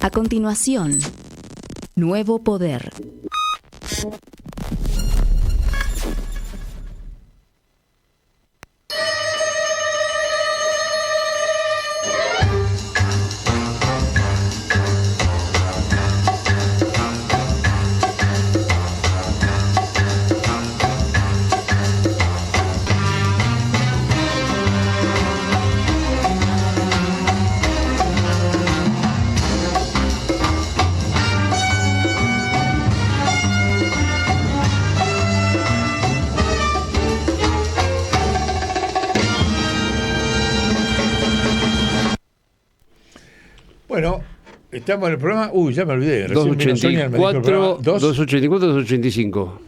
A continuación, Nuevo Poder. Bueno, estamos en el programa. Ya me olvidé. 284, 285.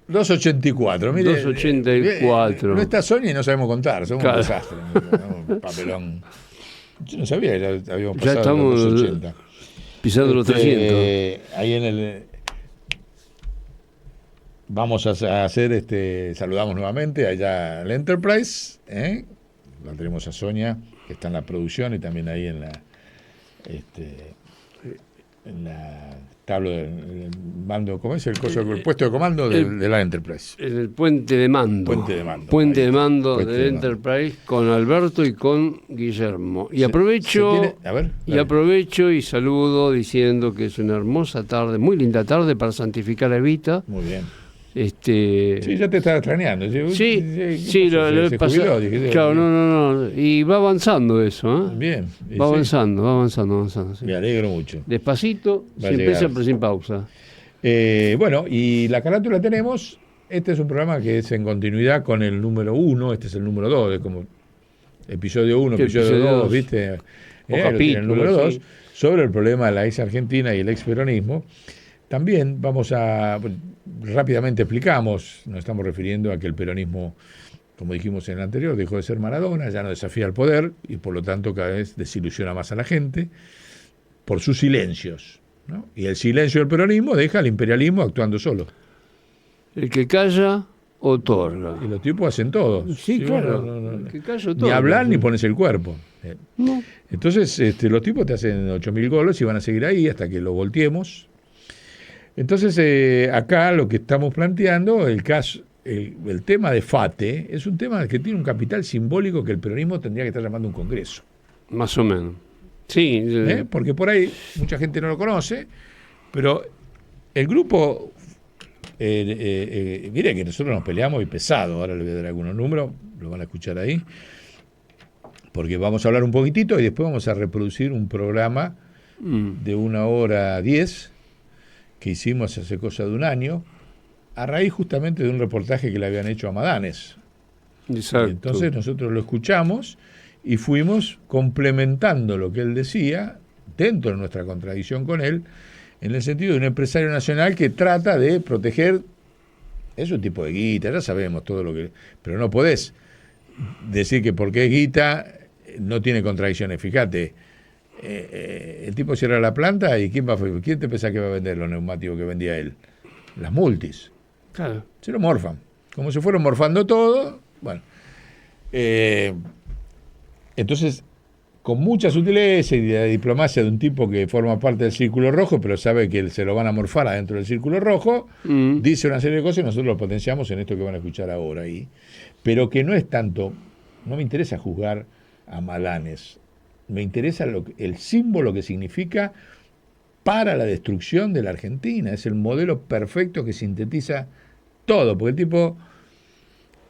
284, mire. 284. No está Sonia y no sabemos contar, somos un desastre. Un papelón. Yo no sabía que habíamos pasado ya estamos los 280. Pisando los 300. Ahí en el. Vamos a hacer, saludamos nuevamente allá al Enterprise, la tenemos a Sonia, que está en la producción y también ahí en la tabla del mando, ¿cómo es? El puesto de comando de la Enterprise. En el puente de mando. Puente de mando puente del de Enterprise con Alberto y con Guillermo. Y aprovecho y saludo diciendo que es una hermosa tarde, muy linda tarde para santificar a Evita. Muy bien. Sí, ya te estaba extrañando. Sí, lo he pasado. Claro, no. Y va avanzando eso, ¿eh? Bien. Va avanzando. Sí. Me alegro mucho. Despacito, sin prisa, pero sin pausa. Bueno, y la carátula tenemos. Este es un programa que es en continuidad con el número 1. Este es el número 2, es como episodio 1, episodio 2, ¿viste? O capítulo, el número 2, sí. Sobre el problema de la ex Argentina y el ex peronismo. También rápidamente explicamos, nos estamos refiriendo a que el peronismo, como dijimos en el anterior, dejó de ser Maradona, ya no desafía al poder y por lo tanto cada vez desilusiona más a la gente por sus silencios, ¿no? Y el silencio del peronismo deja al imperialismo actuando solo. El que calla, otorga. Y los tipos hacen todo. Sí, claro. No. El que calla, otorga. Ni hablar ni pones el cuerpo. No. Entonces los tipos te hacen 8.000 goles y van a seguir ahí hasta que lo volteemos. Entonces, acá lo que estamos planteando, el tema de FATE, es un tema que tiene un capital simbólico que el peronismo tendría que estar llamando un congreso. Más o menos. Sí. Porque por ahí mucha gente no lo conoce, pero el grupo, mire que nosotros nos peleamos y pesado, ahora le voy a dar algunos números, lo van a escuchar ahí, porque vamos a hablar un poquitito y después vamos a reproducir un programa de 1h10, que hicimos hace cosa de un año, a raíz justamente de un reportaje que le habían hecho a Madanes. Exacto. Entonces nosotros lo escuchamos y fuimos complementando lo que él decía, dentro de nuestra contradicción con él, en el sentido de un empresario nacional que trata de proteger, es un tipo de guita, ya sabemos todo lo que... Pero no podés decir que porque es guita no tiene contradicciones. Fíjate, el tipo cierra la planta y ¿quién te pensás que va a vender los neumáticos que vendía él? Las multis. Claro. Se lo morfan. Como se fueron morfando todo, bueno. Entonces, con mucha sutileza y de diplomacia de un tipo que forma parte del Círculo Rojo, pero sabe que se lo van a morfar adentro del Círculo Rojo, dice una serie de cosas y nosotros lo potenciamos en esto que van a escuchar ahora ahí. Pero que no es tanto, no me interesa juzgar a Madanes. Me interesa el símbolo que significa para la destrucción de la Argentina. Es el modelo perfecto que sintetiza todo, porque el tipo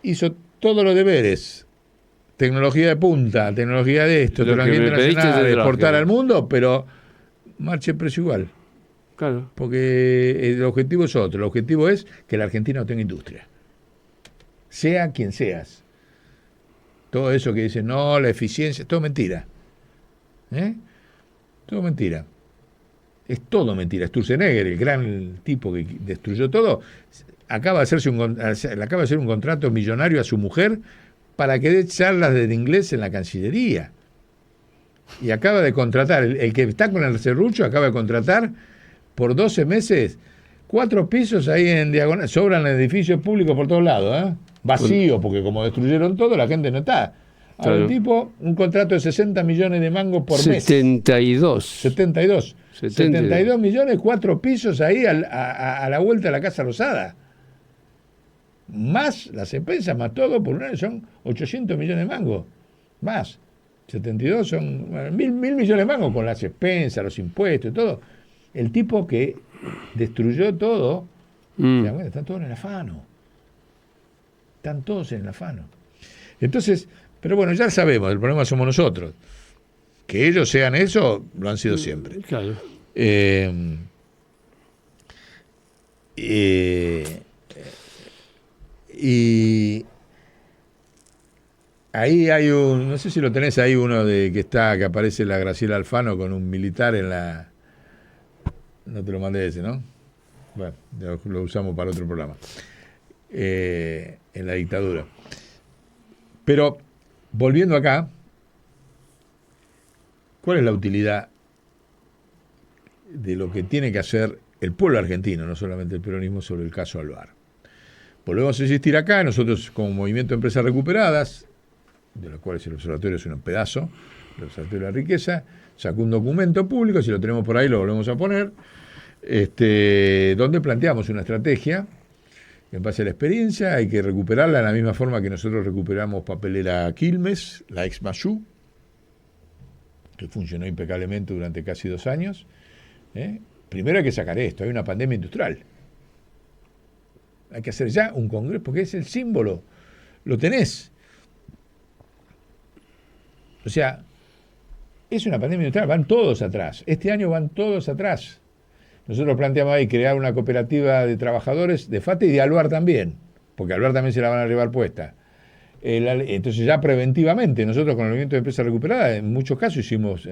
hizo todos los deberes. Tecnología de punta, tecnología de esto, tecnología internacional, exportar al mundo, pero marche el precio igual. Claro. Porque el objetivo es otro. El objetivo es que la Argentina no tenga industria. Sea quien seas. Todo eso que dicen, no, la eficiencia, es todo mentira. Todo mentira. Es todo mentira. Sturzenegger, el gran tipo que destruyó todo, acaba de hacer un contrato millonario a su mujer para que dé charlas de inglés en la Cancillería. Y acaba de contratar, el que está con el serrucho acaba de contratar por 12 meses 4 pisos ahí en diagonal. Sobran edificios públicos por todos lados, vacío, porque como destruyeron todo, la gente no está. Claro. Al tipo un contrato de 60 millones de mangos por mes. 72 millones, 4 pisos ahí a la vuelta de la Casa Rosada. Más las expensas, más todo, por un año son 800 millones de mangos. Más. 72 son 1.000 millones de mangos con las expensas, los impuestos y todo. El tipo que destruyó todo, bueno, están todos en el afano. Están todos en el afano. Entonces, pero bueno, ya sabemos, el problema somos nosotros. Que ellos sean eso, lo han sido siempre. Claro. Y ahí hay no sé si lo tenés ahí, uno que aparece la Graciela Alfano con un militar en la... No te lo mandé ese, ¿no? Bueno, lo usamos para otro programa. En la dictadura. Pero, volviendo acá, ¿cuál es la utilidad de lo que tiene que hacer el pueblo argentino, no solamente el peronismo, sobre el caso Alvar? Volvemos a insistir acá, nosotros como Movimiento de Empresas Recuperadas, de los cuales el observatorio es un pedazo, el observatorio de la riqueza, sacó un documento público, si lo tenemos por ahí lo volvemos a poner, donde planteamos una estrategia en base a la experiencia. Hay que recuperarla de la misma forma que nosotros recuperamos Papelera Quilmes, la ex Mayú, que funcionó impecablemente durante casi 2 años. Primero hay que sacar esto, hay una pandemia industrial. Hay que hacer ya un congreso, porque es el símbolo, lo tenés. O sea, es una pandemia industrial, van todos atrás. Este año van todos atrás. Nosotros planteamos ahí crear una cooperativa de trabajadores de FATE y de Alvar también, porque Alvar también se la van a llevar puesta. Entonces ya preventivamente, nosotros con el Movimiento de Empresas Recuperadas, en muchos casos hicimos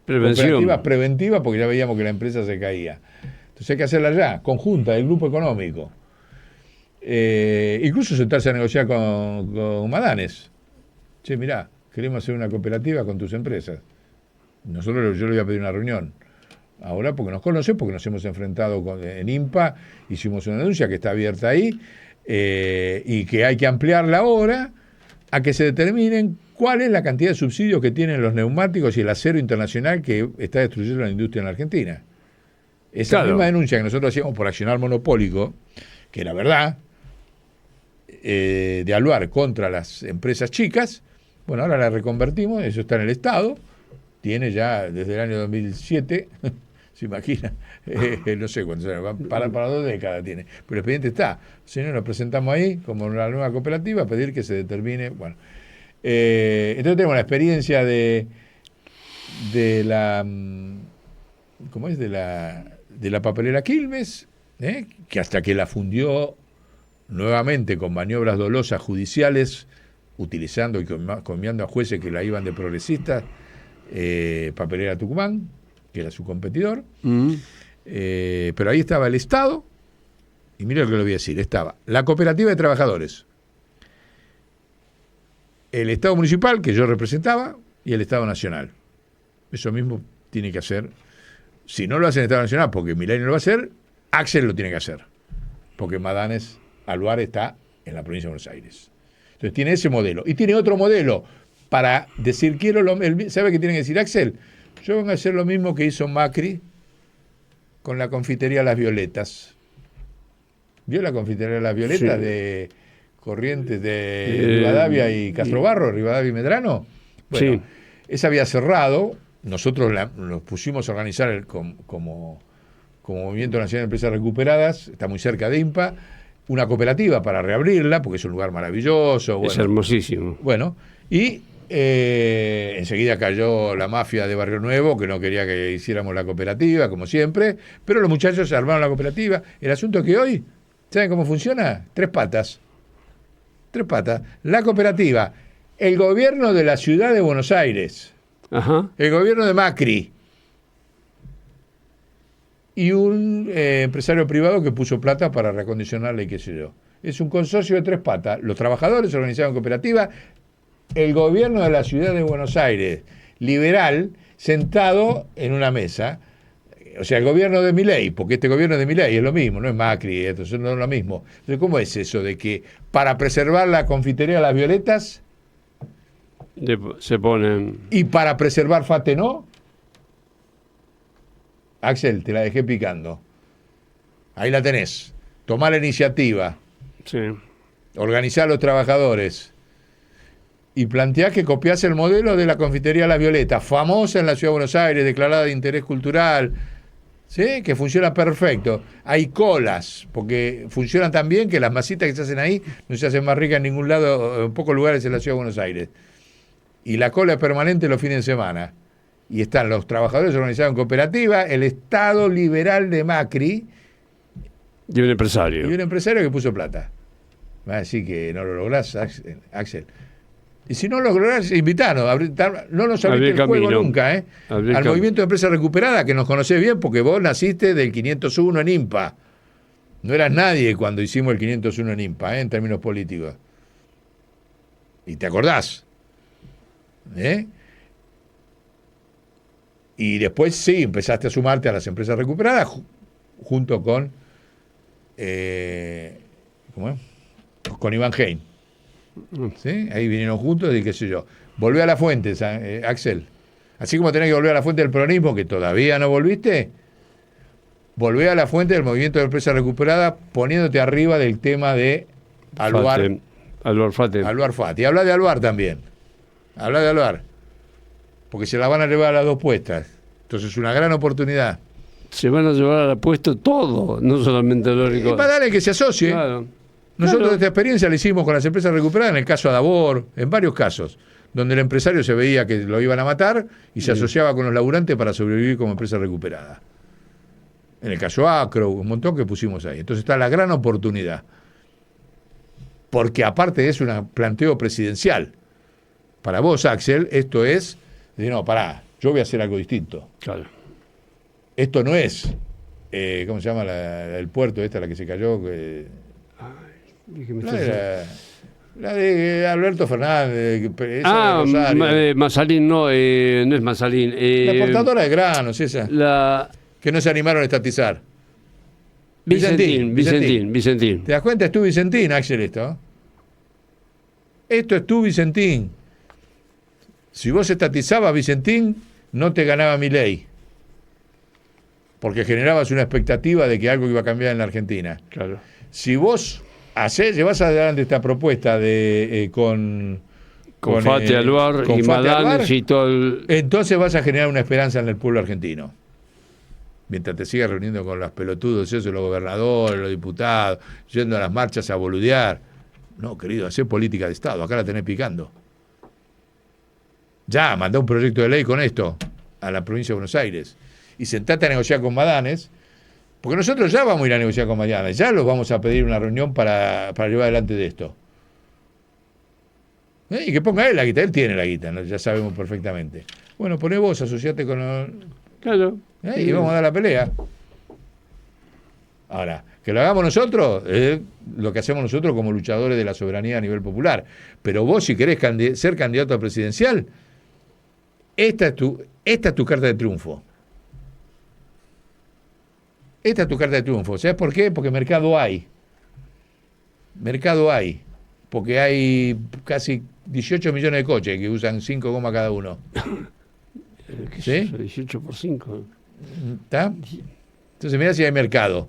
cooperativas preventivas porque ya veíamos que la empresa se caía. Entonces hay que hacerla ya, conjunta, del grupo económico. Incluso sentarse a negociar con Madanes. Che, mirá, queremos hacer una cooperativa con tus empresas. Yo le voy a pedir una reunión. Ahora porque nos conocen, porque nos hemos enfrentado en IMPA, hicimos una denuncia que está abierta ahí, y que hay que ampliarla ahora a que se determinen cuál es la cantidad de subsidios que tienen los neumáticos y el acero internacional que está destruyendo la industria en la Argentina. Esa misma denuncia que nosotros hacíamos por accionar monopólico, que era verdad, de Alvar contra las empresas chicas, bueno, ahora la reconvertimos, eso está en el Estado, tiene ya desde el año 2007, se imagina, no sé cuántos años, para 2 décadas tiene, pero el expediente está. Si no, lo presentamos ahí como una nueva cooperativa, a pedir que se determine, bueno. Entonces tenemos la experiencia de la, ¿cómo es? De la papelera Quilmes, que hasta que la fundió nuevamente con maniobras dolosas judiciales, utilizando y comiendo a jueces que la iban de progresistas, Papelera Tucumán, que era su competidor, pero ahí estaba el Estado, y mira lo que le voy a decir, estaba la cooperativa de trabajadores, el Estado municipal, que yo representaba, y el Estado nacional. Eso mismo tiene que hacer, si no lo hace el Estado nacional, porque Milei no lo va a hacer, Axel lo tiene que hacer, porque Madanes Alvar está en la provincia de Buenos Aires. Entonces tiene ese modelo, y tiene otro modelo, para decir, ¿sabe qué tiene que decir Axel? Yo vengo a hacer lo mismo que hizo Macri con la confitería Las Violetas. ¿Vio la confitería Las Violetas? Sí. De Corrientes, de Rivadavia y Castrobarro, Rivadavia y Medrano? Bueno, sí. Esa había cerrado, nosotros nos pusimos a organizar como Movimiento Nacional de Empresas Recuperadas, está muy cerca de IMPA, una cooperativa para reabrirla, porque es un lugar maravilloso. Es hermosísimo. Bueno, y enseguida cayó la mafia de Barrio Nuevo, que no quería que hiciéramos la cooperativa, como siempre, pero los muchachos armaron la cooperativa. El asunto es que hoy, ¿saben cómo funciona? 3 patas. La cooperativa, el gobierno de la ciudad de Buenos Aires, el gobierno de Macri, y un empresario privado que puso plata para reacondicionarla y qué sé yo. Es un consorcio de 3 patas. Los trabajadores organizaron cooperativa, el gobierno de la ciudad de Buenos Aires, liberal, sentado en una mesa. O sea, el gobierno de Milei, porque este gobierno de Milei es lo mismo, no es Macri, esto no es lo mismo. Entonces, ¿cómo es eso de que para preservar la confitería Las Violetas Se ponen... Y para preservar FATE, ¿no? Axel, te la dejé picando. Ahí la tenés. Tomá la iniciativa. Sí. Organizá a los trabajadores. Y planteá que copiás el modelo de la confitería La Violeta, famosa en la Ciudad de Buenos Aires, declarada de interés cultural, ¿sí? Que funciona perfecto. Hay colas, porque funcionan tan bien que las masitas que se hacen ahí no se hacen más ricas en ningún lado, en pocos lugares en la Ciudad de Buenos Aires. Y la cola es permanente los fines de semana. Y están los trabajadores organizados en cooperativa, el Estado liberal de Macri. Y un empresario. Y un empresario que puso plata. Va a decir que no lo lográs, Axel. Y si no lo lográs, invitanos. No nos abriste el juego nunca, ¿eh? Al movimiento de empresa recuperada, que nos conocés bien, porque vos naciste del 501 en IMPA. No eras nadie cuando hicimos el 501 en IMPA, en términos políticos. Y te acordás. Y después sí, empezaste a sumarte a las empresas recuperadas junto con ¿cómo es? Con Iván Hein. ¿Sí? Ahí vinieron juntos y qué sé yo. Volvé a la fuente, Axel. Así como tenés que volver a la fuente del peronismo, que todavía no volviste, volvé a la fuente del movimiento de empresa recuperada poniéndote arriba del tema de Alvar Fati. Habla de Alvar también. Habla de Alvar. Porque se la van a llevar a las dos puestas. Entonces es una gran oportunidad. Se van a llevar a la puesta todo, no solamente Alvar. Y para darle que se asocie. Claro. Nosotros esta experiencia la hicimos con las empresas recuperadas en el caso Adabor, en varios casos, donde el empresario se veía que lo iban a matar y se asociaba con los laburantes para sobrevivir como empresa recuperada. En el caso Acro, un montón que pusimos ahí. Entonces está la gran oportunidad. Porque aparte es un planteo presidencial. Para vos, Axel, esto es, no, pará, yo voy a hacer algo distinto. Claro. Esto no es, ¿cómo se llama el puerto esta, la que se cayó? La de Alberto Fernández. Masalín, no es Masalín. La portadora de granos, esa. Que no se animaron a estatizar. Vicentín. ¿Te das cuenta? Es tu Vicentín, Axel, esto. Esto es tu Vicentín. Si vos estatizabas Vicentín, no te ganaba Milei. Porque generabas una expectativa de que algo iba a cambiar en la Argentina. Claro. Si vos llevas adelante esta propuesta de con Fati Alvar y Madanes y todo entonces vas a generar una esperanza en el pueblo argentino. Mientras te sigas reuniendo con los pelotudos, los gobernadores, los diputados, yendo a las marchas a boludear. No, querido, hacer política de Estado, acá la tenés picando. Ya, mandá un proyecto de ley con esto a la provincia de Buenos Aires y sentate a negociar con Madanes. Porque nosotros ya vamos a ir a negociar con Madanes, ya los vamos a pedir una reunión para llevar adelante de esto. Y que ponga él la guita, él tiene la guita, ¿no? Ya sabemos perfectamente. Bueno, poné vos, asociate con los... Claro. Y vamos a dar la pelea. Ahora, que lo hagamos nosotros, es lo que hacemos nosotros como luchadores de la soberanía a nivel popular. Pero vos, si querés ser candidato a presidencial, esta es tu carta de triunfo. Esta es tu carta de triunfo. ¿Sabes por qué? Porque mercado hay. Mercado hay. Porque hay casi 18 millones de coches que usan 5 gomas cada uno. ¿Sí? 18 por 5. ¿Está? Entonces mirá si hay mercado.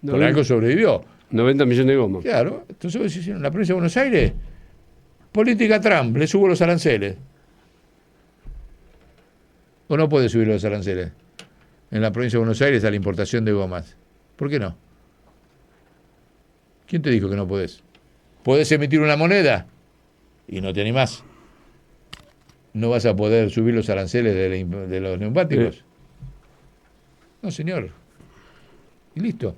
Por algo sobrevivió. 90 millones de gomas. Claro. Entonces vos decís, en la provincia de Buenos Aires, política Trump, le subo los aranceles. ¿O no puede subir los aranceles? En la provincia de Buenos Aires a la importación de gomas. ¿Por qué no? ¿Quién te dijo que no podés? ¿Podés emitir una moneda? Y no te animás. ¿No vas a poder subir los aranceles de los neumáticos? No, señor. Y listo.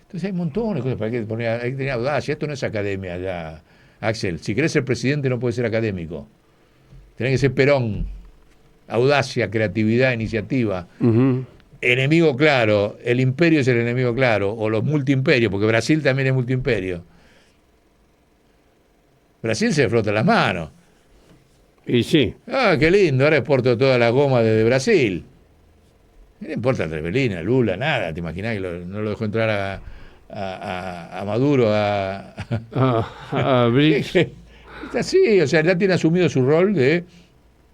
Entonces hay montones de cosas para que poner. Hay que tener audacia. Esto no es academia ya, Axel. Si querés ser presidente no puedes ser académico. Tenés que ser Perón. Audacia, creatividad, iniciativa. Uh-huh. Enemigo claro, el imperio es el enemigo claro, o los multiimperios, porque Brasil también es multiimperio. Brasil se frota las manos. Y sí. Ah, qué lindo, ahora exporto toda la goma desde Brasil. No le importa a Trevelina, Lula, nada. ¿Te imaginás que no lo dejó entrar a Maduro? Sí, o sea, ya tiene asumido su rol de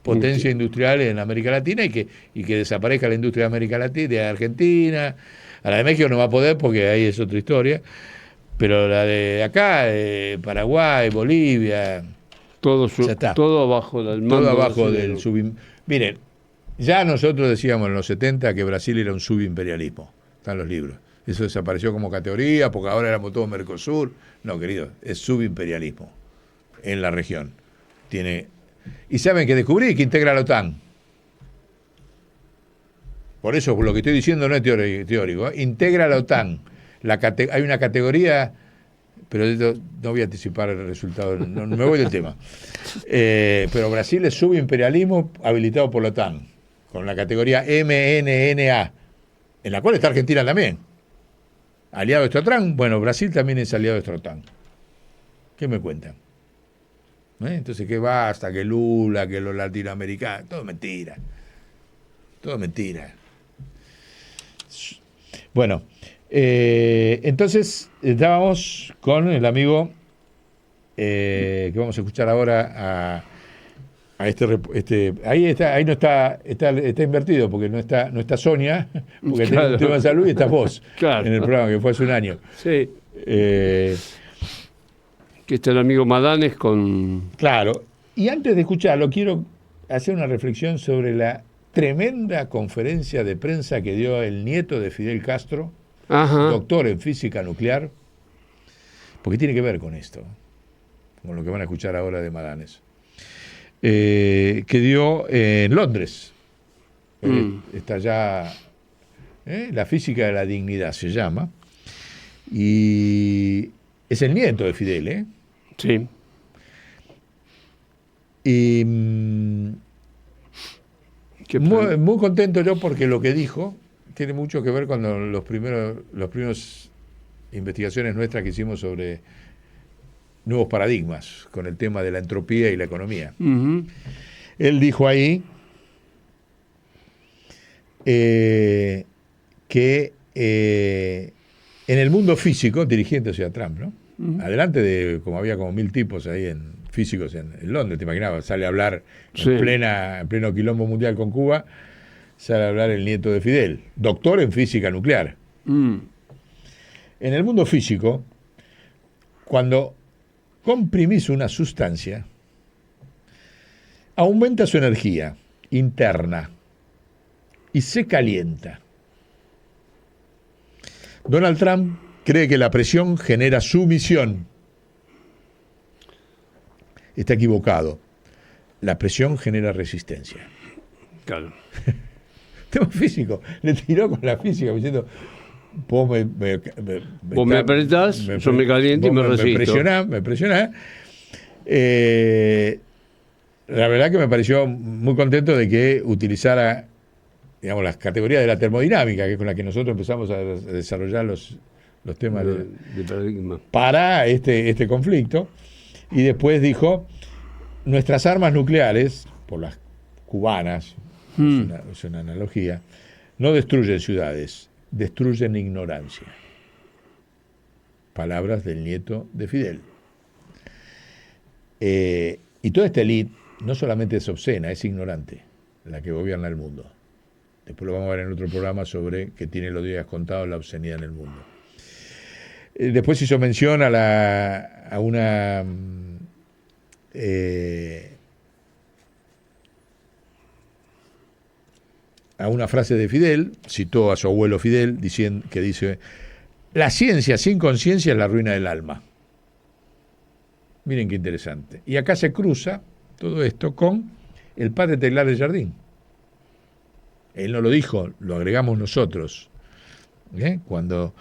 potencia industrial en América Latina y que desaparezca la industria de América Latina, de Argentina. A la de México no va a poder porque ahí es otra historia. Pero la de acá, Paraguay, Bolivia, todo abajo del mando. Todo abajo del Miren, ya nosotros decíamos en los 70 que Brasil era un subimperialismo. Están los libros. Eso desapareció como categoría porque ahora éramos todos Mercosur. No, querido, es subimperialismo en la región. Y saben que descubrí que integra la OTAN. Por eso lo que estoy diciendo no es teórico. Integra la OTAN. Hay una categoría, pero no voy a anticipar el resultado, no me voy del tema. Pero Brasil es subimperialismo habilitado por la OTAN, con la categoría MNNA, en la cual está Argentina también. Aliado de esta OTAN, bueno, Brasil también es aliado de esta OTAN. ¿Qué me cuentan? Entonces, ¿qué basta? Que Lula, que los latinoamericanos, todo mentira. Todo mentira. Bueno, entonces estábamos con el amigo que vamos a escuchar ahora a ahí no está invertido porque no está Sonia, porque tiene un tema de salud y estás vos en el programa que fue hace un año. Sí. Que está el amigo Madanes con... Claro, y antes de escucharlo quiero hacer una reflexión sobre la tremenda conferencia de prensa que dio el nieto de Fidel Castro, doctor en física nuclear, porque tiene que ver con esto, con lo que van a escuchar ahora de Madanes, que dio en Londres. Está ya la física de la dignidad se llama, y es el nieto de Fidel, Sí. Y muy contento yo porque lo que dijo tiene mucho que ver con los primeros investigaciones nuestras que hicimos sobre nuevos paradigmas con el tema de la entropía y la economía. Él dijo ahí que en el mundo físico, dirigiéndose a Trump, ¿no? Adelante de, como había como 1000 tipos ahí físicos en Londres, te imaginabas, sale a hablar en pleno quilombo mundial con Cuba, sale a hablar el nieto de Fidel, doctor en física nuclear. En el mundo físico, cuando comprimís una sustancia, aumenta su energía interna y se calienta. Donald Trump cree que la presión genera sumisión. Está equivocado. La presión genera resistencia. Claro. Tema físico. Le tiró con la física diciendo, vos me apretás, yo me caliento y me resisto. Me presionás. La verdad que me pareció muy contento de que utilizara, digamos, las categorías de la termodinámica, que es con la que nosotros empezamos a desarrollar los temas de paradigma para este conflicto, y después dijo, nuestras armas nucleares, por las cubanas, es una analogía, no destruyen ciudades, destruyen ignorancia. Palabras del nieto de Fidel. Y toda esta élite no solamente es obscena, es ignorante, la que gobierna el mundo. Después lo vamos a ver en otro programa sobre que tiene los días contados la obscenidad en el mundo. Después hizo mención a una frase de Fidel, citó a su abuelo Fidel, que dice, la ciencia sin conciencia es la ruina del alma. Miren qué interesante. Y acá se cruza todo esto con el padre Teilhard de Chardin. Él no lo dijo, lo agregamos nosotros. Cuando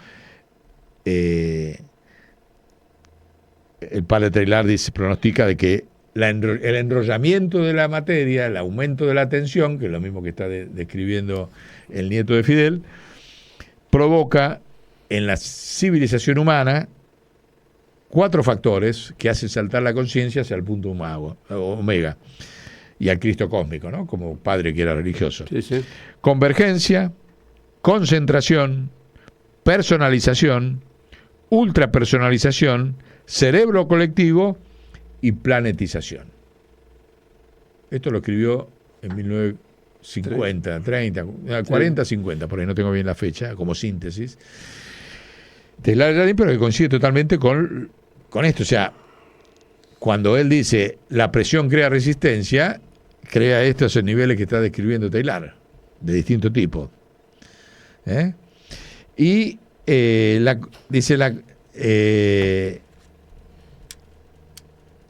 el padre Teilhard pronostica de que el enrollamiento de la materia, el aumento de la tensión, que es lo mismo que está describiendo el nieto de Fidel, provoca en la civilización humana 4 factores que hacen saltar la conciencia hacia el punto omega y al Cristo cósmico, ¿no? Como padre que era religioso. Sí, sí. Convergencia, concentración, personalización, ultrapersonalización, cerebro colectivo y planetización. Esto lo escribió en 1950, 30, 40, 50, por ahí no tengo bien la fecha, como síntesis. Teilhard de Chardin, pero que coincide totalmente con esto. O sea, cuando él dice la presión crea resistencia, crea estos niveles que está describiendo Teilhard, de distinto tipo. Y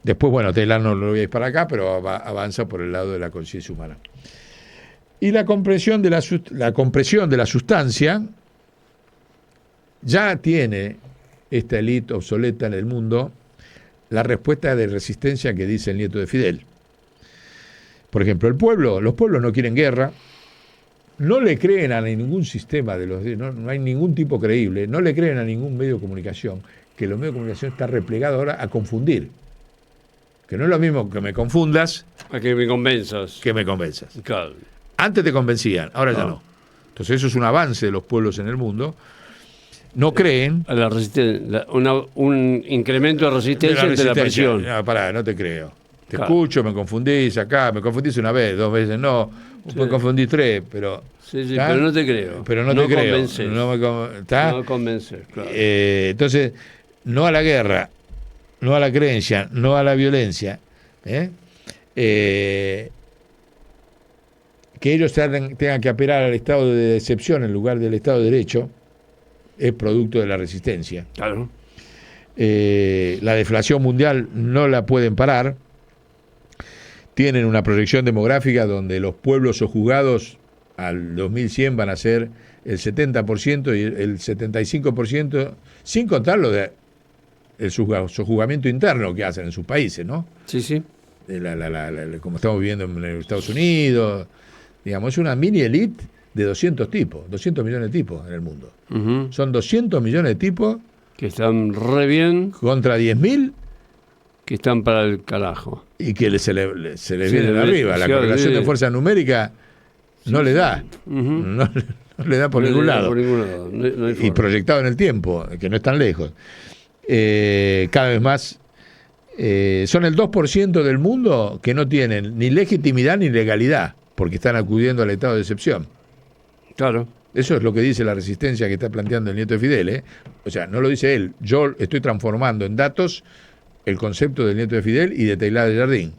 después, bueno, Teilhard no lo veis para acá, pero avanza por el lado de la conciencia humana. Y la compresión de la sustancia ya tiene esta élite obsoleta en el mundo la respuesta de resistencia que dice el nieto de Fidel. Por ejemplo, los pueblos no quieren guerra, no le creen a ningún sistema no hay ningún tipo creíble, no le creen a ningún medio de comunicación, que los medios de comunicación están replegados ahora a confundir. Que no es lo mismo que me confundas a que me convenzas. Que me convenzas. Claro. Antes te convencían, ahora ya no. Entonces eso es un avance de los pueblos en el mundo. No creen. A la un incremento de resistencia ante la presión. No, pará, no te creo. Te escucho, me confundís acá, me confundís una vez, 2 veces no, me confundí 3, pero... Sí, pero no te creo. Pero no te creo. Convences. No convences, claro. Entonces, no a la guerra, no a la creencia, no a la violencia. Que ellos tengan que apelar al estado de excepción en lugar del estado de derecho es producto de la resistencia. Claro. La deflación mundial no la pueden parar. Tienen una proyección demográfica donde los pueblos sojuzgados al 2100 van a ser el 70% y el 75%, sin contar lo de el sojuzgamiento interno que hacen en sus países, ¿no? Sí, sí. Como estamos viviendo en Estados Unidos, digamos, es una mini elite de 200 tipos, 200 millones de tipos en el mundo. Uh-huh. Son 200 millones de tipos que están re bien contra 10.000 que están para el carajo. Y que se les viene arriba. La correlación de fuerza numérica no le da. Uh-huh. No le da por ningún lado. Por ningún lado. No hay y proyectado en el tiempo, que no es tan lejos. Cada vez más son el 2% del mundo que no tienen ni legitimidad ni legalidad, porque están acudiendo al estado de excepción. Claro. Eso es lo que dice la resistencia que está planteando el nieto de Fidel. O sea, no lo dice él. Yo estoy transformando en datos el concepto del nieto de Fidel y de Teilhard de Chardin.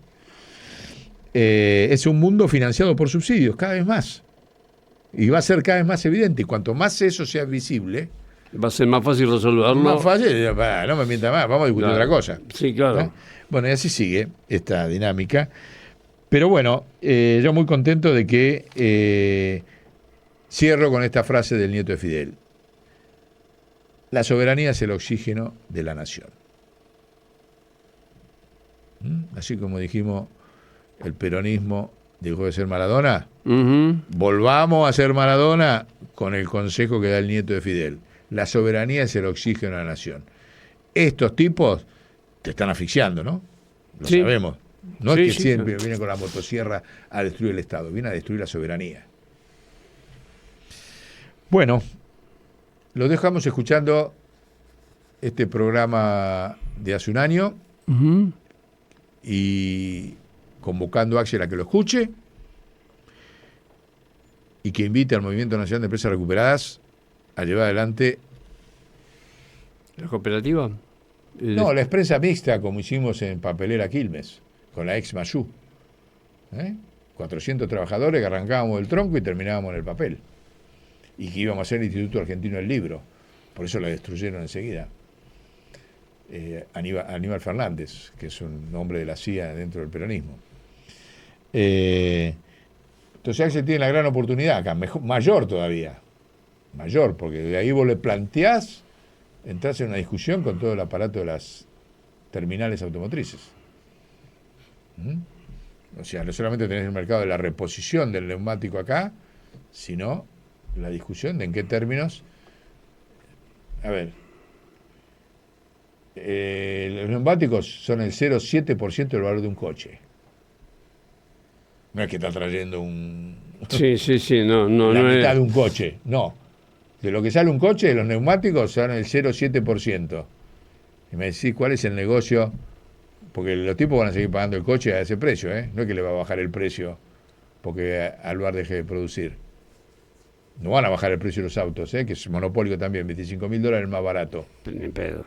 Es un mundo financiado por subsidios, cada vez más. Y va a ser cada vez más evidente. Y cuanto más eso sea visible... Va a ser más fácil resolverlo. Más fácil, no me mienta más, vamos a discutir otra cosa. Sí, claro. ¿No? Bueno, y así sigue esta dinámica. Pero bueno, yo muy contento de que cierro con esta frase del nieto de Fidel. La soberanía es el oxígeno de la nación. Así como dijimos, el peronismo dejó de ser Maradona, uh-huh. Volvamos a ser Maradona con el consejo que da el nieto de Fidel. La soberanía es el oxígeno de la nación. Estos tipos te están asfixiando, ¿no? Lo sabemos. No es que siempre vienen con la motosierra a destruir el Estado, viene a destruir la soberanía. Bueno, lo dejamos escuchando este programa de hace un año. Uh-huh. Y convocando a Axel a que lo escuche y que invite al Movimiento Nacional de Empresas Recuperadas a llevar adelante ¿la cooperativa? No, la empresa mixta, como hicimos en Papelera Quilmes con la ex Mayú. 400 trabajadores que arrancábamos del tronco y terminábamos en el papel, y que íbamos a hacer el Instituto Argentino del Libro. Por eso la destruyeron enseguida. Aníbal Fernández, que es un hombre de la CIA dentro del peronismo. Entonces Axel tiene la gran oportunidad acá, mayor todavía, porque de ahí vos le planteás, entrás en una discusión con todo el aparato de las terminales automotrices. O sea, no solamente tenés el mercado de la reposición del neumático acá, sino la discusión de en qué términos. A ver, los neumáticos son el 0,7% del valor de un coche. No es que está trayendo la mitad de un coche, no. De lo que sale un coche, los neumáticos son el 0,7%. Y me decís, ¿cuál es el negocio porque los tipos van a seguir pagando el coche a ese precio, no es que le va a bajar el precio porque Aluar deje de producir. No van a bajar el precio de los autos, que es monopólico también, $25.000 más barato. Ni pedo.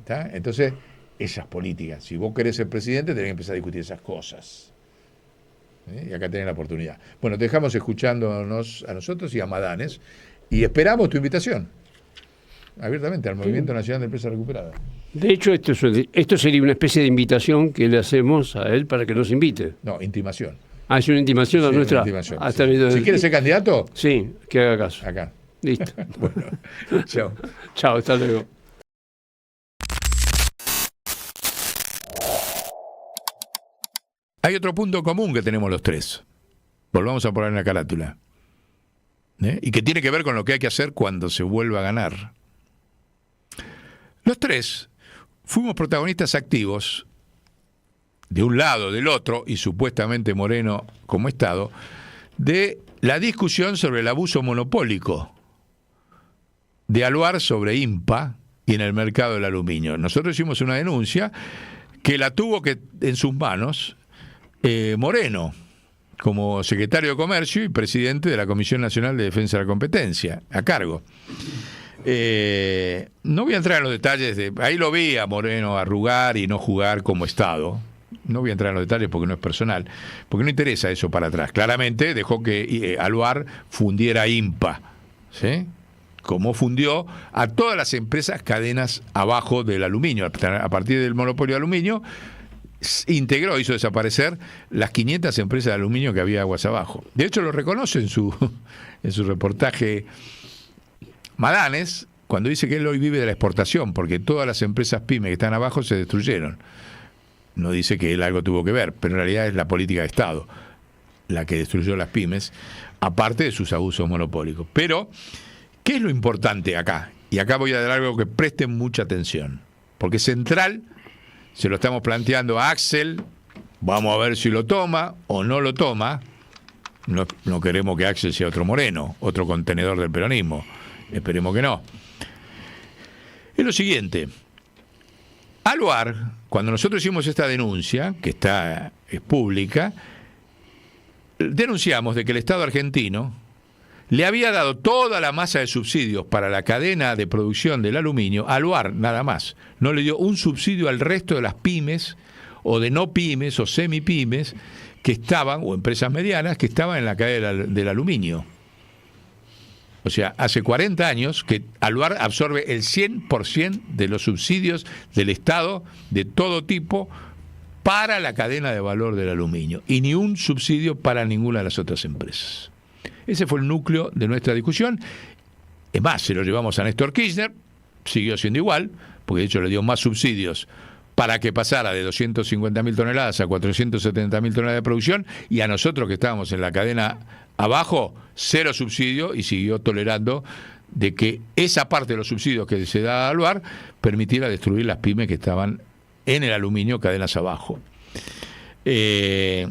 ¿Está? Entonces, esas políticas, si vos querés ser presidente, tenés que empezar a discutir esas cosas. Y acá tenés la oportunidad. Bueno, te dejamos escuchándonos a nosotros y a Madanes, y esperamos tu invitación, abiertamente, al Movimiento Nacional de Empresas Recuperadas. De hecho, esto sería una especie de invitación que le hacemos a él para que nos invite. No, intimación. Ah, es una intimación a nuestra... Intimación, sí. Si quieres ser candidato... Sí, que haga caso. Acá. Listo. Bueno, chao. Chao, hasta luego. Hay otro punto común que tenemos los tres. Volvamos a poner en la carátula. Y que tiene que ver con lo que hay que hacer cuando se vuelva a ganar. Los tres fuimos protagonistas activos, de un lado, del otro, y supuestamente Moreno como Estado, de la discusión sobre el abuso monopólico de Aluar sobre INPA y en el mercado del aluminio. Nosotros hicimos una denuncia que la tuvo en sus manos Moreno, como secretario de Comercio y presidente de la Comisión Nacional de Defensa de la Competencia, a cargo. No voy a entrar en los detalles ahí lo vi a Moreno arrugar y no jugar como Estado. No voy a entrar en los detalles porque no es personal, porque no interesa eso para atrás. Claramente dejó que Aluar fundiera INPA, ¿sí? Como fundió a todas las empresas cadenas abajo del aluminio. A partir del monopolio de aluminio, integró, hizo desaparecer las 500 empresas de aluminio que había aguas abajo. De hecho, lo reconoce en su reportaje Madanes, cuando dice que él hoy vive de la exportación, porque todas las empresas pymes que están abajo se destruyeron. No dice que él algo tuvo que ver, pero en realidad es la política de Estado la que destruyó las pymes, aparte de sus abusos monopólicos. Pero, ¿qué es lo importante acá? Y acá voy a dar algo que presten mucha atención, porque central, se lo estamos planteando a Axel, vamos a ver si lo toma o no lo toma. No queremos que Axel sea otro Moreno, otro contenedor del peronismo. Esperemos que no. Es lo siguiente. Aluar, cuando nosotros hicimos esta denuncia, que es pública, denunciamos de que el Estado argentino le había dado toda la masa de subsidios para la cadena de producción del aluminio a Aluar, nada más. No le dio un subsidio al resto de las pymes, o de no pymes, o semipymes, que estaban, o empresas medianas, que estaban en la cadena del aluminio. O sea, hace 40 años que Aluar absorbe el 100% de los subsidios del Estado de todo tipo para la cadena de valor del aluminio y ni un subsidio para ninguna de las otras empresas. Ese fue el núcleo de nuestra discusión. Es más, se lo llevamos a Néstor Kirchner, siguió siendo igual, porque de hecho le dio más subsidios para que pasara de 250.000 toneladas a 470.000 toneladas de producción, y a nosotros que estábamos en la cadena abajo, 0 subsidio, y siguió tolerando de que esa parte de los subsidios que se da a Aluar permitiera destruir las pymes que estaban en el aluminio, cadenas abajo. Eso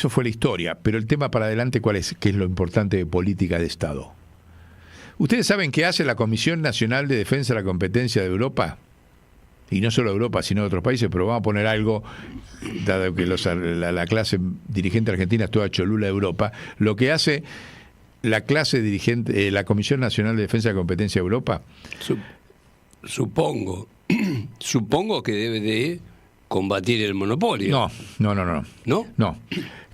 fue la historia, pero el tema para adelante, ¿cuál es? ¿Qué es lo importante de política de Estado? ¿Ustedes saben qué hace la Comisión Nacional de Defensa de la Competencia de Europa? Y no solo Europa, sino de otros países, pero vamos a poner algo, dado que la clase dirigente argentina es toda cholula de Europa. Lo que hace la clase dirigente, la Comisión Nacional de Defensa de la Competencia de Europa. Supongo que debe de combatir el monopolio. No. No.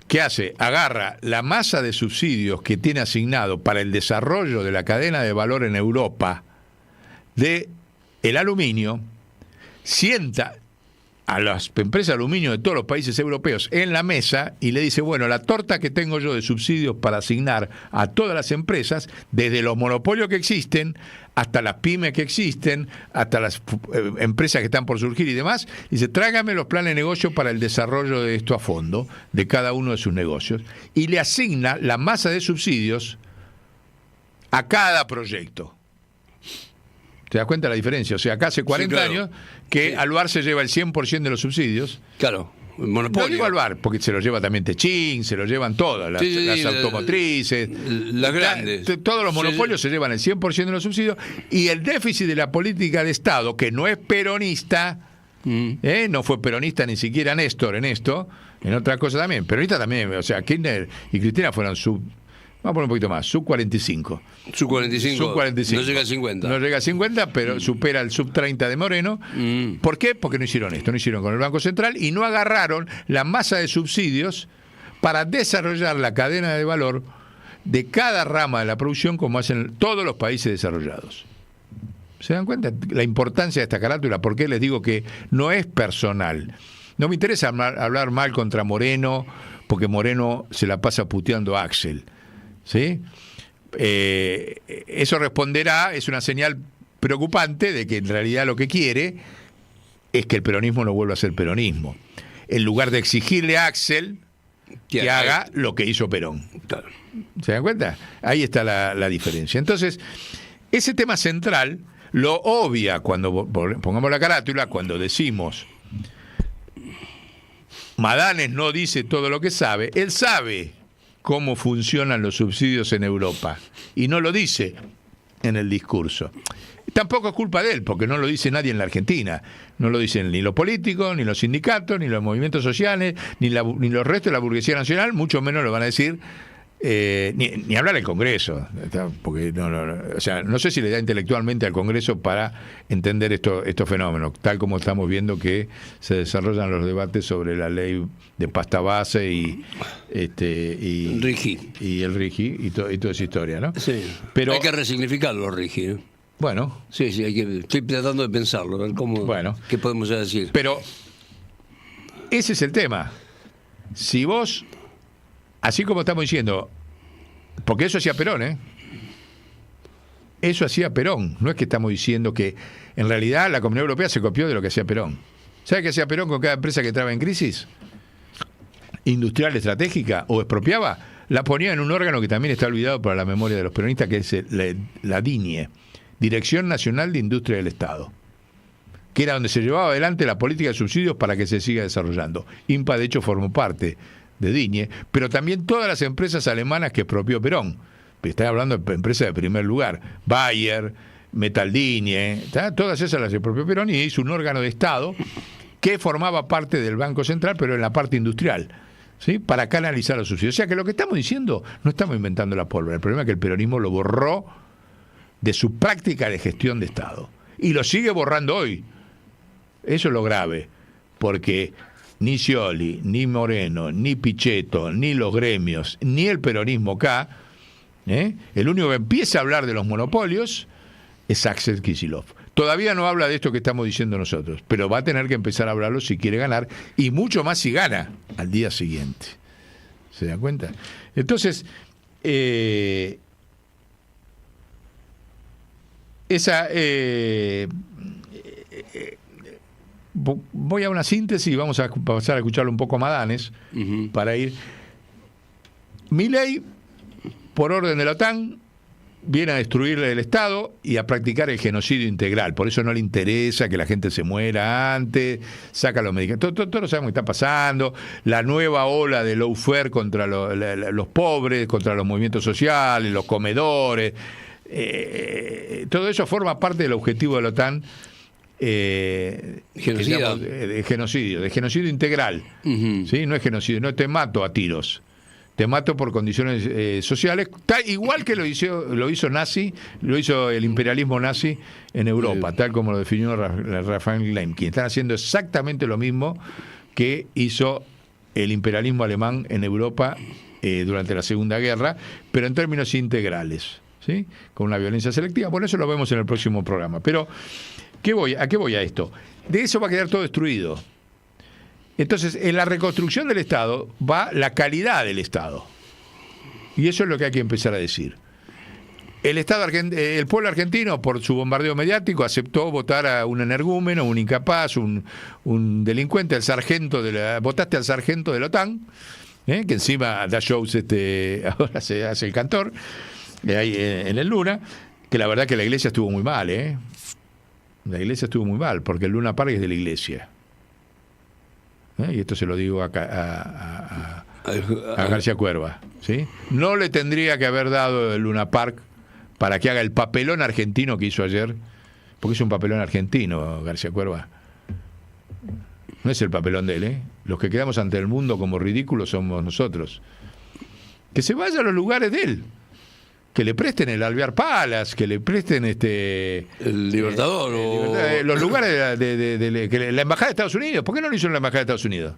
¿Qué hace? Agarra la masa de subsidios que tiene asignado para el desarrollo de la cadena de valor en Europa de el aluminio, sienta a las empresas de aluminio de todos los países europeos en la mesa y le dice, bueno, la torta que tengo yo de subsidios para asignar a todas las empresas, desde los monopolios que existen hasta las pymes que existen, hasta las empresas que están por surgir y demás, dice, tráigame los planes de negocio para el desarrollo de esto a fondo, de cada uno de sus negocios, y le asigna la masa de subsidios a cada proyecto. ¿Te das cuenta de la diferencia? O sea, acá hace 40 años que Aluar se lleva el 100% de los subsidios. Claro. monopolio. No digo al bar, porque se lo lleva también Techín, se lo llevan todas, las automotrices. Las grandes. Todos los monopolios se llevan el 100% de los subsidios, y el déficit de la política de Estado, que no es peronista, no fue peronista ni siquiera Néstor en esto, en otra cosa también, peronista también, o sea, Kirchner y Cristina fueron vamos a poner un poquito más, sub 45. Sub 45. Sub 45. No llega a 50. No llega a 50, pero supera el sub 30 de Moreno. ¿Por qué? Porque no hicieron esto, no hicieron con el Banco Central y no agarraron la masa de subsidios para desarrollar la cadena de valor de cada rama de la producción, como hacen todos los países desarrollados. ¿Se dan cuenta la importancia de esta carátula? ¿Por qué les digo que no es personal? No me interesa hablar mal contra Moreno, porque Moreno se la pasa puteando a Axel. ¿Sí? Eso responderá, es una señal preocupante de que en realidad lo que quiere es que el peronismo no vuelva a ser peronismo, en lugar de exigirle a Axel que haga lo que hizo Perón. Claro. ¿Se dan cuenta? Ahí está la diferencia. Entonces, ese tema central lo obvia cuando pongamos la carátula, cuando decimos Madanes no dice todo lo que sabe, él sabe cómo funcionan los subsidios en Europa y no lo dice en el discurso. Tampoco es culpa de él, porque no lo dice nadie en la Argentina. No lo dicen ni los políticos, ni los sindicatos, ni los movimientos sociales, ni los restos de la burguesía nacional, mucho menos lo van a decir ni hablar al Congreso, porque o sea, no sé si le da intelectualmente al Congreso para entender estos fenómenos, tal como estamos viendo que se desarrollan los debates sobre la ley de pasta base y RIGI y el RIGI y toda esa historia, ¿no? Sí. Pero hay que resignificarlo, RIGI, ¿no? Bueno. Sí, estoy tratando de pensarlo, ver qué podemos decir. Pero ese es el tema. Si vos, así como estamos diciendo, porque eso hacía Perón, eso hacía Perón. No es que estamos diciendo que en realidad la Comunidad Europea se copió de lo que hacía Perón. ¿Sabe qué hacía Perón con cada empresa que entraba en crisis? Industrial estratégica o expropiaba, la ponía en un órgano que también está olvidado para la memoria de los peronistas, que es la DINIE, Dirección Nacional de Industria del Estado, que era donde se llevaba adelante la política de subsidios para que se siga desarrollando. INPA, de hecho, formó parte de DINIE, pero también todas las empresas alemanas que expropió Perón. Estoy hablando de empresas de primer lugar, Bayer, Metaldinie, todas esas las expropió Perón y hizo un órgano de Estado que formaba parte del Banco Central, pero en la parte industrial, ¿sí? Para canalizar los subsidios. O sea que lo que estamos diciendo, no estamos inventando la pólvora. El problema es que el peronismo lo borró de su práctica de gestión de Estado. Y lo sigue borrando hoy. Eso es lo grave, porque ni Scioli, ni Moreno, ni Pichetto, ni los gremios, ni el peronismo acá, el único que empieza a hablar de los monopolios es Axel Kicillof. Todavía no habla de esto que estamos diciendo nosotros, pero va a tener que empezar a hablarlo si quiere ganar, y mucho más si gana al día siguiente. ¿Se dan cuenta? Entonces, voy a una síntesis y vamos a pasar a escucharlo un poco a Madanes para ir. Milei, por orden de la OTAN, viene a destruirle el Estado y a practicar el genocidio integral. Por eso no le interesa que la gente se muera antes, saca los medicamentos. Todos sabemos qué está pasando. La nueva ola de lawfare contra los pobres, contra los movimientos sociales, los comedores. Todo eso forma parte del objetivo de la OTAN. De genocidio integral. ¿Sí? No es genocidio, no te mato a tiros. Te mato por condiciones sociales, igual que lo hizo nazi, lo hizo el imperialismo nazi en Europa, tal como lo definió Raphael Lemkin. Están haciendo exactamente lo mismo que hizo el imperialismo alemán en Europa durante la Segunda Guerra, pero en términos integrales, ¿sí? Con una violencia selectiva. Por eso lo vemos en el próximo programa. Pero ¿a qué voy a esto? De eso va a quedar todo destruido. Entonces, en la reconstrucción del Estado va la calidad del Estado. Y eso es lo que hay que empezar a decir. El pueblo argentino, por su bombardeo mediático, aceptó votar a un energúmeno, un incapaz, un delincuente, votaste al sargento de la OTAN, que encima da shows, ahora se hace el cantor, ahí en el Luna, que la verdad que la iglesia estuvo muy mal, La iglesia estuvo muy mal, porque el Luna Park es de la iglesia. y esto se lo digo a García Cuerva, ¿sí? No le tendría que haber dado el Luna Park para que haga el papelón argentino que hizo ayer, porque es un papelón argentino, García Cuerva. No es el papelón de él, ¿eh? Los que quedamos ante el mundo como ridículos somos nosotros. Que se vaya a los lugares de él. Que le presten el Alvear Palace, que le presten el Libertador. Los lugares de la Embajada de Estados Unidos. ¿Por qué no lo hizo en la Embajada de Estados Unidos?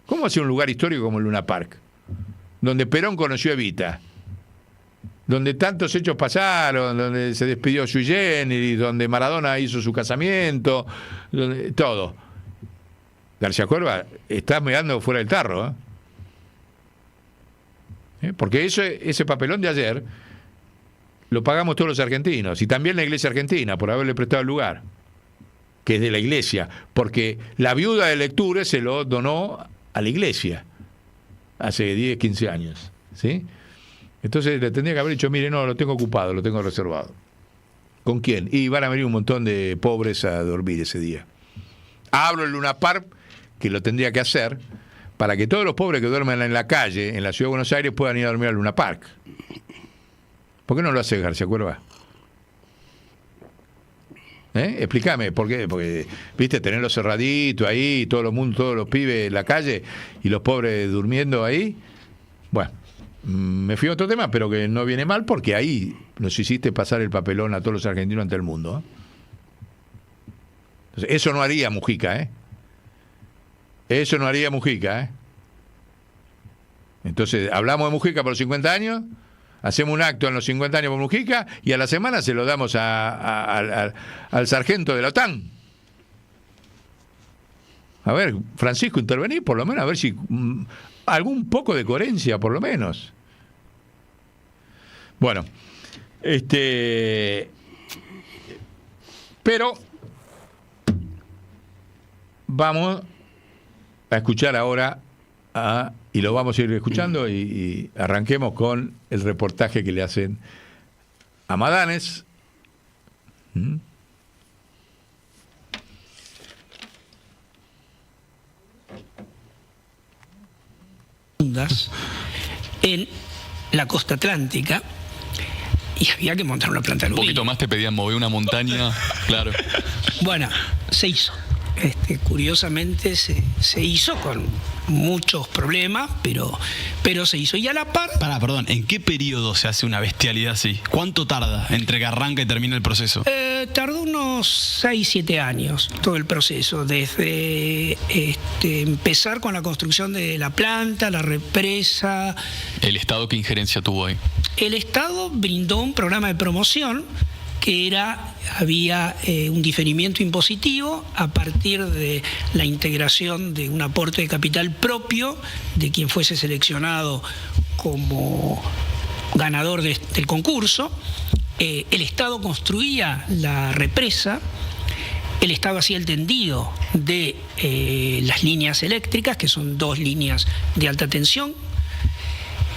¿Cómo hace un lugar histórico como el Luna Park? Donde Perón conoció a Evita. Donde tantos hechos pasaron, donde se despidió Sui Generis, donde Maradona hizo su casamiento, todo. García Cuerva, estás mirando fuera del tarro, porque ese papelón de ayer lo pagamos todos los argentinos, y también la Iglesia Argentina, por haberle prestado el lugar, que es de la Iglesia, porque la viuda de Lecture se lo donó a la Iglesia hace 10, 15 años, ¿sí? Entonces le tendría que haber dicho, mire, no, lo tengo ocupado, lo tengo reservado. ¿Con quién? Y van a venir un montón de pobres a dormir ese día. Abro el Luna Park, que lo tendría que hacer, para que todos los pobres que duermen en la calle, en la Ciudad de Buenos Aires, puedan ir a dormir al Luna Park. ¿Por qué no lo hace García Cuerva? Explícame, ¿por qué? Porque, viste, tenerlo cerradito ahí, todos los pibes en la calle y los pobres durmiendo ahí. Bueno, me fui a otro tema, pero que no viene mal, porque ahí nos hiciste pasar el papelón a todos los argentinos ante el mundo. Entonces, eso no haría Mujica, Eso no haría Mujica, Entonces, hablamos de Mujica por los 50 años, hacemos un acto en los 50 años por Mujica, y a la semana se lo damos al sargento de la OTAN. A ver, Francisco, intervenir por lo menos, a ver si algún poco de coherencia, por lo menos. Bueno, pero vamos a escuchar ahora y lo vamos a ir escuchando y arranquemos con el reportaje que le hacen a Madanes. En la costa atlántica, y había que montar una planta de aluminio. Un poquito más te pedían mover una montaña, claro. Bueno, se hizo. Curiosamente se hizo con muchos problemas, pero se hizo. Y a la par... Perdón, ¿en qué periodo se hace una bestialidad así? ¿Cuánto tarda entre que arranca y termina el proceso? Tardó unos 6-7 años todo el proceso, desde empezar con la construcción de la planta, la represa. ¿El Estado qué injerencia tuvo ahí? El Estado brindó un programa de promoción que había un diferimiento impositivo a partir de la integración de un aporte de capital propio de quien fuese seleccionado como ganador del concurso. El Estado construía la represa, el Estado hacía el tendido de las líneas eléctricas, que son 2 líneas de alta tensión,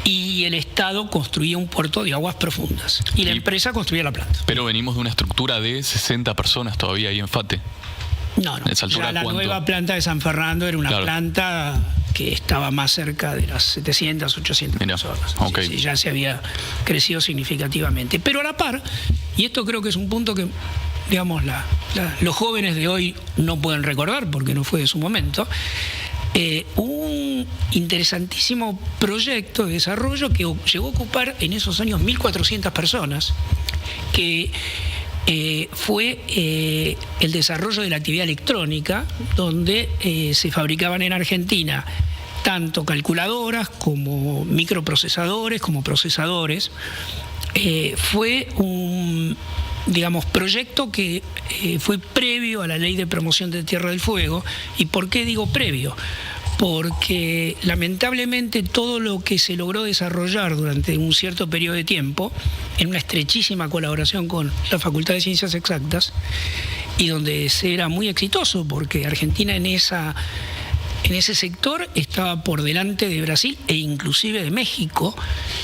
y el Estado construía un puerto de aguas profundas y la empresa construía la planta. Pero venimos de una estructura de 60 personas todavía ahí en FATE. No, ya la nueva planta de San Fernando era una planta que estaba más cerca de las 700, 800 personas. Okay. Sí, ya se había crecido significativamente. Pero a la par, y esto creo que es un punto que, digamos, los jóvenes de hoy no pueden recordar porque no fue de su momento, un interesantísimo proyecto de desarrollo que llegó a ocupar en esos años 1.400 personas, que fue el desarrollo de la actividad electrónica, donde se fabricaban en Argentina tanto calculadoras como microprocesadores, como procesadores. Fue un, digamos, proyecto que fue previo a la Ley de Promoción de Tierra del Fuego. ¿Y por qué digo previo? Porque lamentablemente todo lo que se logró desarrollar durante un cierto periodo de tiempo, en una estrechísima colaboración con la Facultad de Ciencias Exactas, y donde se era muy exitoso, porque Argentina en ese sector estaba por delante de Brasil e inclusive de México,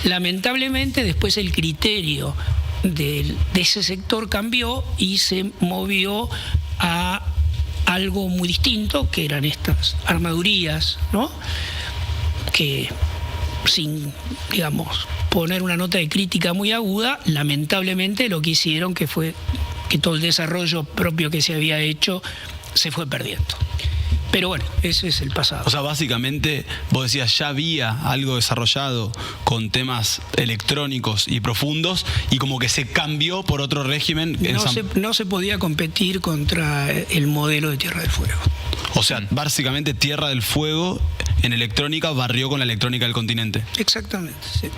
lamentablemente después el criterio de ese sector cambió y se movió a algo muy distinto, que eran estas armadurías, ¿no? Que sin, digamos, poner una nota de crítica muy aguda, lamentablemente lo que hicieron que fue que todo el desarrollo propio que se había hecho se fue perdiendo. Pero bueno, ese es el pasado. O sea, básicamente, vos decías, ya había algo desarrollado con temas electrónicos y profundos, y como que se cambió por otro régimen. No se podía competir contra el modelo de Tierra del Fuego. O sea, básicamente Tierra del Fuego en electrónica barrió con la electrónica del continente. Exactamente, sí.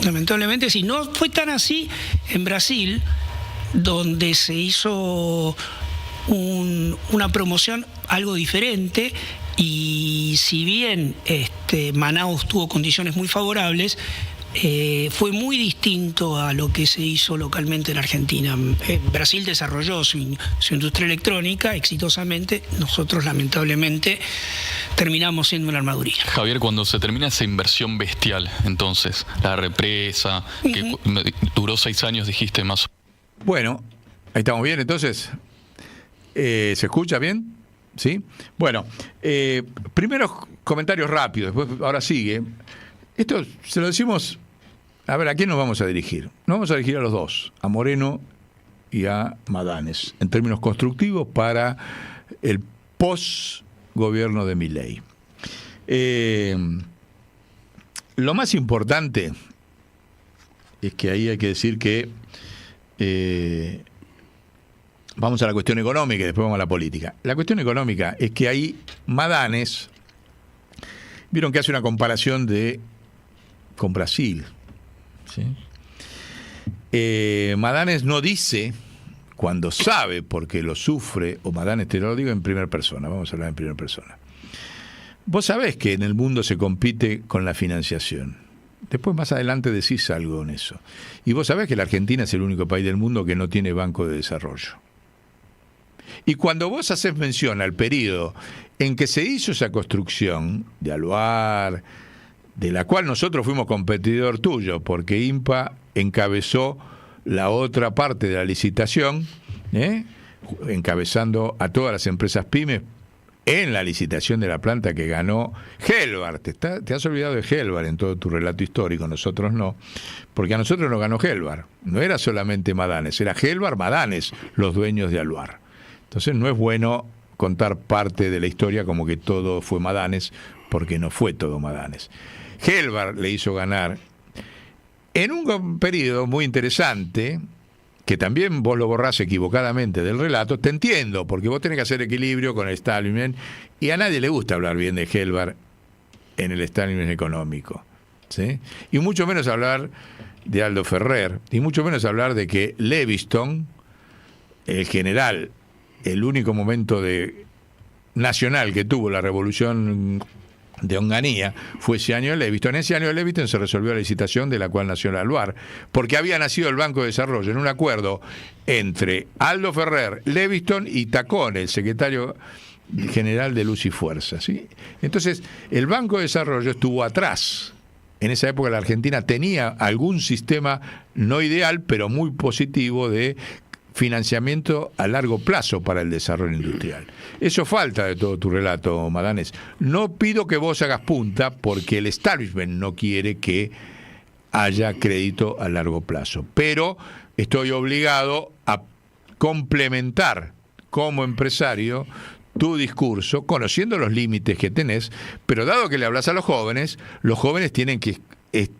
Lamentablemente, sí. No fue tan así en Brasil, donde se hizo una promoción algo diferente, y si bien Manaus tuvo condiciones muy favorables, fue muy distinto a lo que se hizo localmente en Argentina. Brasil desarrolló su industria electrónica exitosamente, nosotros lamentablemente terminamos siendo una armaduría. Javier, cuando se termina esa inversión bestial, entonces, la represa, que duró 6 años, dijiste más. Bueno, ahí estamos bien, entonces. ¿Se escucha bien? ¿Sí? Bueno, primeros comentarios rápidos, después ahora sigue. Esto se lo decimos, a ver, ¿a quién nos vamos a dirigir? Nos vamos a dirigir a los dos, a Moreno y a Madanes, en términos constructivos para el post-gobierno de Milei. Lo más importante es que ahí hay que decir que vamos a la cuestión económica y después vamos a la política. La cuestión económica es que ahí Madanes, vieron que hace una comparación con Brasil. ¿Sí? Madanes no dice, cuando sabe, porque lo sufre, o Madanes, te lo digo en primera persona, vamos a hablar en primera persona. Vos sabés que en el mundo se compite con la financiación. Después más adelante decís algo en eso. Y vos sabés que la Argentina es el único país del mundo que no tiene banco de desarrollo. Y cuando vos haces mención al periodo en que se hizo esa construcción de Aluar, de la cual nosotros fuimos competidor tuyo, porque INPA encabezó la otra parte de la licitación, encabezando a todas las empresas pymes en la licitación de la planta que ganó Helvar. Te has olvidado de Helvar en todo tu relato histórico, nosotros no, porque a nosotros nos ganó Helvar. No era solamente Madanes, era Helvar, Madanes, los dueños de Aluar. Entonces no es bueno contar parte de la historia como que todo fue Madanes, porque no fue todo Madanes. Helvar le hizo ganar en un periodo muy interesante, que también vos lo borrás equivocadamente del relato. Te entiendo, porque vos tenés que hacer equilibrio con el establishment, y a nadie le gusta hablar bien de Helvar en el establishment económico, ¿sí? Y mucho menos hablar de Aldo Ferrer, y mucho menos hablar de que Leviston, el general, el único momento nacional que tuvo la revolución de Onganía fue ese año de Leviston. En ese año de Leviston se resolvió la licitación de la cual nació la Aluar, porque había nacido el Banco de Desarrollo en un acuerdo entre Aldo Ferrer, Leviston y Tacón, el secretario general de Luz y Fuerza, ¿sí? Entonces, el Banco de Desarrollo estuvo atrás. En esa época la Argentina tenía algún sistema no ideal, pero muy positivo de financiamiento a largo plazo para el desarrollo industrial. Eso falta de todo tu relato, Madanes. No pido que vos hagas punta, porque el establishment no quiere que haya crédito a largo plazo, pero estoy obligado a complementar como empresario tu discurso, conociendo los límites que tenés, pero dado que le hablas a los jóvenes tienen que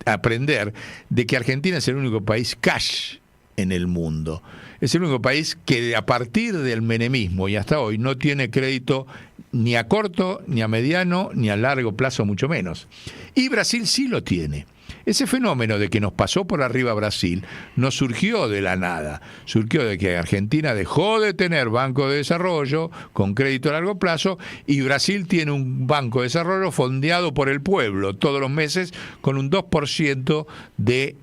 aprender de que Argentina es el único país cash en el mundo. Es el único país que a partir del menemismo y hasta hoy no tiene crédito ni a corto, ni a mediano, ni a largo plazo, mucho menos. Y Brasil sí lo tiene. Ese fenómeno de que nos pasó por arriba Brasil no surgió de la nada, surgió de que Argentina dejó de tener banco de desarrollo con crédito a largo plazo, y Brasil tiene un banco de desarrollo fondeado por el pueblo todos los meses con un 2% de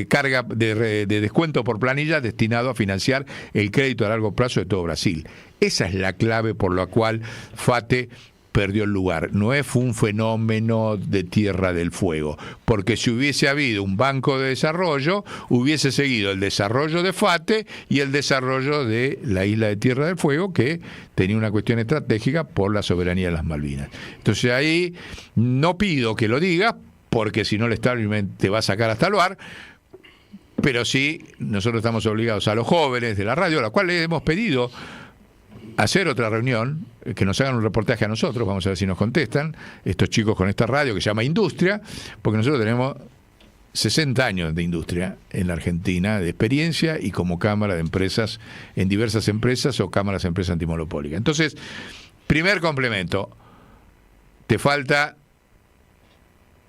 carga de descuento por planilla destinado a financiar el crédito a largo plazo de todo Brasil. Esa es la clave por la cual FATE perdió el lugar. No fue un fenómeno de Tierra del Fuego, porque si hubiese habido un banco de desarrollo, hubiese seguido el desarrollo de FATE y el desarrollo de la isla de Tierra del Fuego, que tenía una cuestión estratégica por la soberanía de las Malvinas. Entonces ahí no pido que lo digas, porque si no el establishment te va a sacar hasta el bar, pero sí nosotros estamos obligados a los jóvenes de la radio, a los cuales hemos pedido hacer otra reunión, que nos hagan un reportaje a nosotros, vamos a ver si nos contestan, estos chicos con esta radio que se llama Industria, porque nosotros tenemos 60 años de industria en la Argentina, de experiencia y como cámara de empresas, en diversas empresas o cámaras de empresas antimonopólicas. Entonces, primer complemento, te falta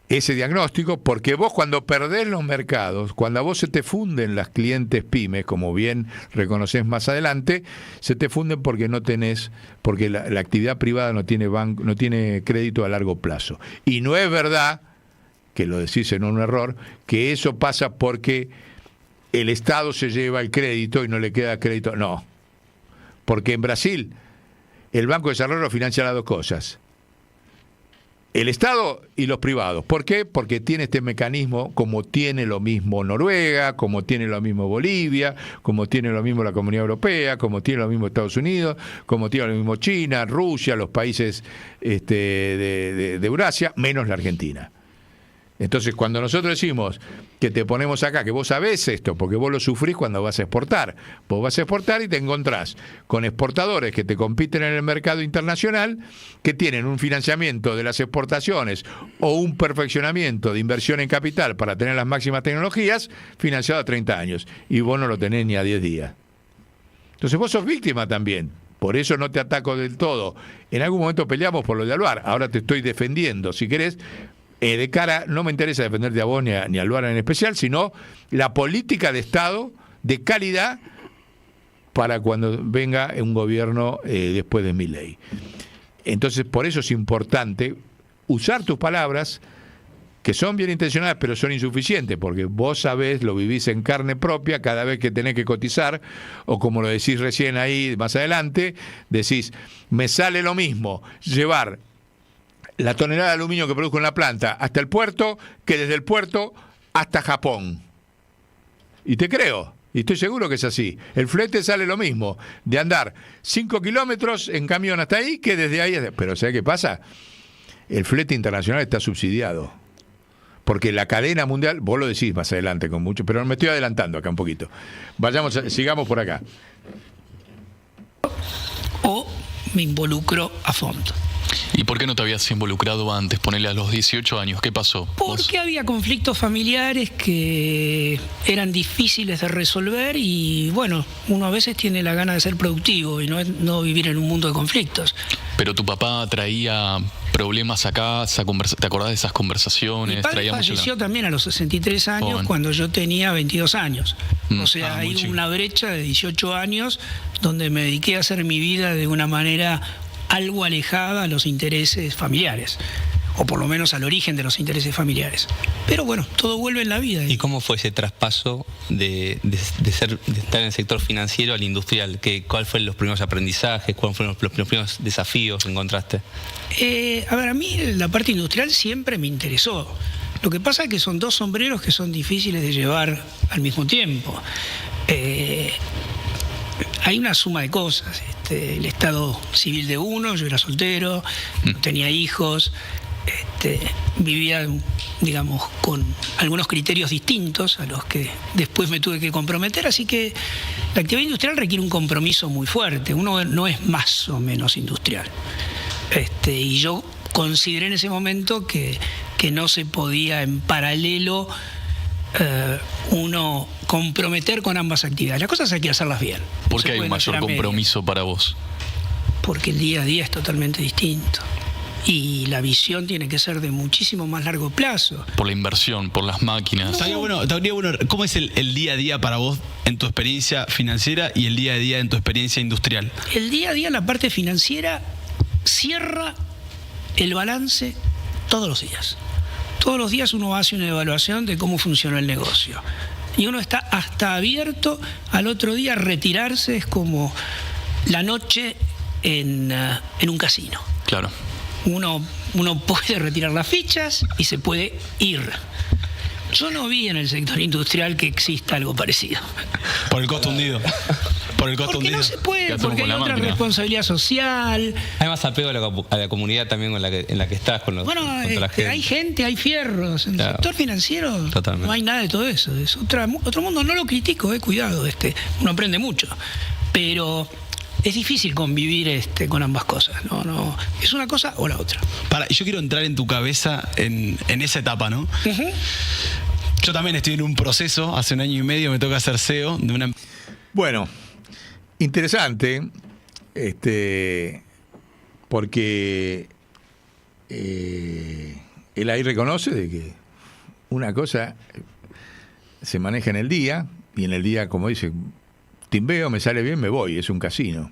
ese diagnóstico, porque vos cuando perdés los mercados, cuando a vos se te funden las clientes pymes, como bien reconoces más adelante, se te funden porque no tenés, porque la actividad privada no tiene crédito a largo plazo. Y no es verdad, que lo decís en un error, que eso pasa porque el Estado se lleva el crédito y no le queda crédito. No, porque en Brasil el Banco de Desarrollo financia las dos cosas: el Estado y los privados. ¿Por qué? Porque tiene este mecanismo, como tiene lo mismo Noruega, como tiene lo mismo Bolivia, como tiene lo mismo la Comunidad Europea, como tiene lo mismo Estados Unidos, como tiene lo mismo China, Rusia, los países de Eurasia, menos la Argentina. Entonces, cuando nosotros decimos que te ponemos acá, que vos sabés esto, porque vos lo sufrís cuando vas a exportar. Vos vas a exportar y te encontrás con exportadores que te compiten en el mercado internacional, que tienen un financiamiento de las exportaciones o un perfeccionamiento de inversión en capital para tener las máximas tecnologías, financiado a 30 años. Y vos no lo tenés ni a 10 días. Entonces vos sos víctima también. Por eso no te ataco del todo. En algún momento peleamos por lo de Aluar. Ahora te estoy defendiendo, si querés. De cara, no me interesa defenderte a vos ni a Aluar en especial, sino la política de Estado de calidad para cuando venga un gobierno después de Milei. Entonces, por eso es importante usar tus palabras, que son bien intencionadas, pero son insuficientes, porque vos sabés, lo vivís en carne propia cada vez que tenés que cotizar, o como lo decís recién ahí, más adelante, decís, me sale lo mismo llevar la tonelada de aluminio que produzco en la planta hasta el puerto, que desde el puerto hasta Japón. Y te creo, y estoy seguro que es así. El flete sale lo mismo, de andar 5 kilómetros en camión hasta ahí, que desde ahí. Pero ¿sabes qué pasa? El flete internacional está subsidiado. Porque la cadena mundial, vos lo decís más adelante con mucho, pero me estoy adelantando acá un poquito. Sigamos por acá. O me involucro a fondo. ¿Y por qué no te habías involucrado antes? Ponele a los 18 años, ¿qué pasó? Porque había conflictos familiares que eran difíciles de resolver y, bueno, uno a veces tiene la gana de ser productivo y no vivir en un mundo de conflictos. Pero tu papá traía problemas a casa, ¿te acordás de esas conversaciones? Mi padre falleció también a los 63 años, cuando yo tenía 22 años. O sea, hay una brecha de 18 años donde me dediqué a hacer mi vida de una manera algo alejada a los intereses familiares, o por lo menos al origen de los intereses familiares. Pero bueno, todo vuelve en la vida. ¿Y cómo fue ese traspaso de estar en el sector financiero al industrial? ¿Cuáles fueron los primeros aprendizajes? ¿Cuáles fueron los primeros desafíos que encontraste? A mí la parte industrial siempre me interesó. Lo que pasa es que son dos sombreros que son difíciles de llevar al mismo tiempo. Hay una suma de cosas. El estado civil de uno, yo era soltero, no tenía hijos, vivía, digamos, con algunos criterios distintos a los que después me tuve que comprometer, así que la actividad industrial requiere un compromiso muy fuerte. Uno no es más o menos industrial. Y yo consideré en ese momento que no se podía en paralelo uno comprometer con ambas actividades. Las cosas hay que hacerlas bien. ¿Por qué hay un mayor compromiso para vos? Porque el día a día es totalmente distinto. Y la visión tiene que ser de muchísimo más largo plazo. Por la inversión, por las máquinas. Estaría bueno, ¿cómo es el día a día para vos en tu experiencia financiera y el día a día en tu experiencia industrial? El día a día, la parte financiera cierra el balance todos los días. Todos los días uno hace una evaluación de cómo funcionó el negocio. Y uno está hasta abierto al otro día a retirarse. Es como la noche en un casino. Claro. uno puede retirar las fichas y se puede ir. Yo no vi en el sector industrial que exista algo parecido. Por el costo hundido. Por el costo porque hundido. No se puede, porque hay otra responsabilidad social. Hay más apego a la comunidad también en la que estás con los. Bueno, hay gente, hay fierros. En el sector financiero no hay nada de todo eso. Es otro mundo. No lo critico, cuidado. Uno aprende mucho. Pero es difícil convivir con ambas cosas. No, es una cosa o la otra. Yo quiero entrar en tu cabeza en esa etapa, ¿no? Uh-huh. Yo también estoy en un proceso, hace 1 año y medio me toca ser CEO de una... Bueno, interesante, porque él ahí reconoce de que una cosa se maneja en el día, y en el día, como dice, timbeo, me sale bien, me voy, es un casino.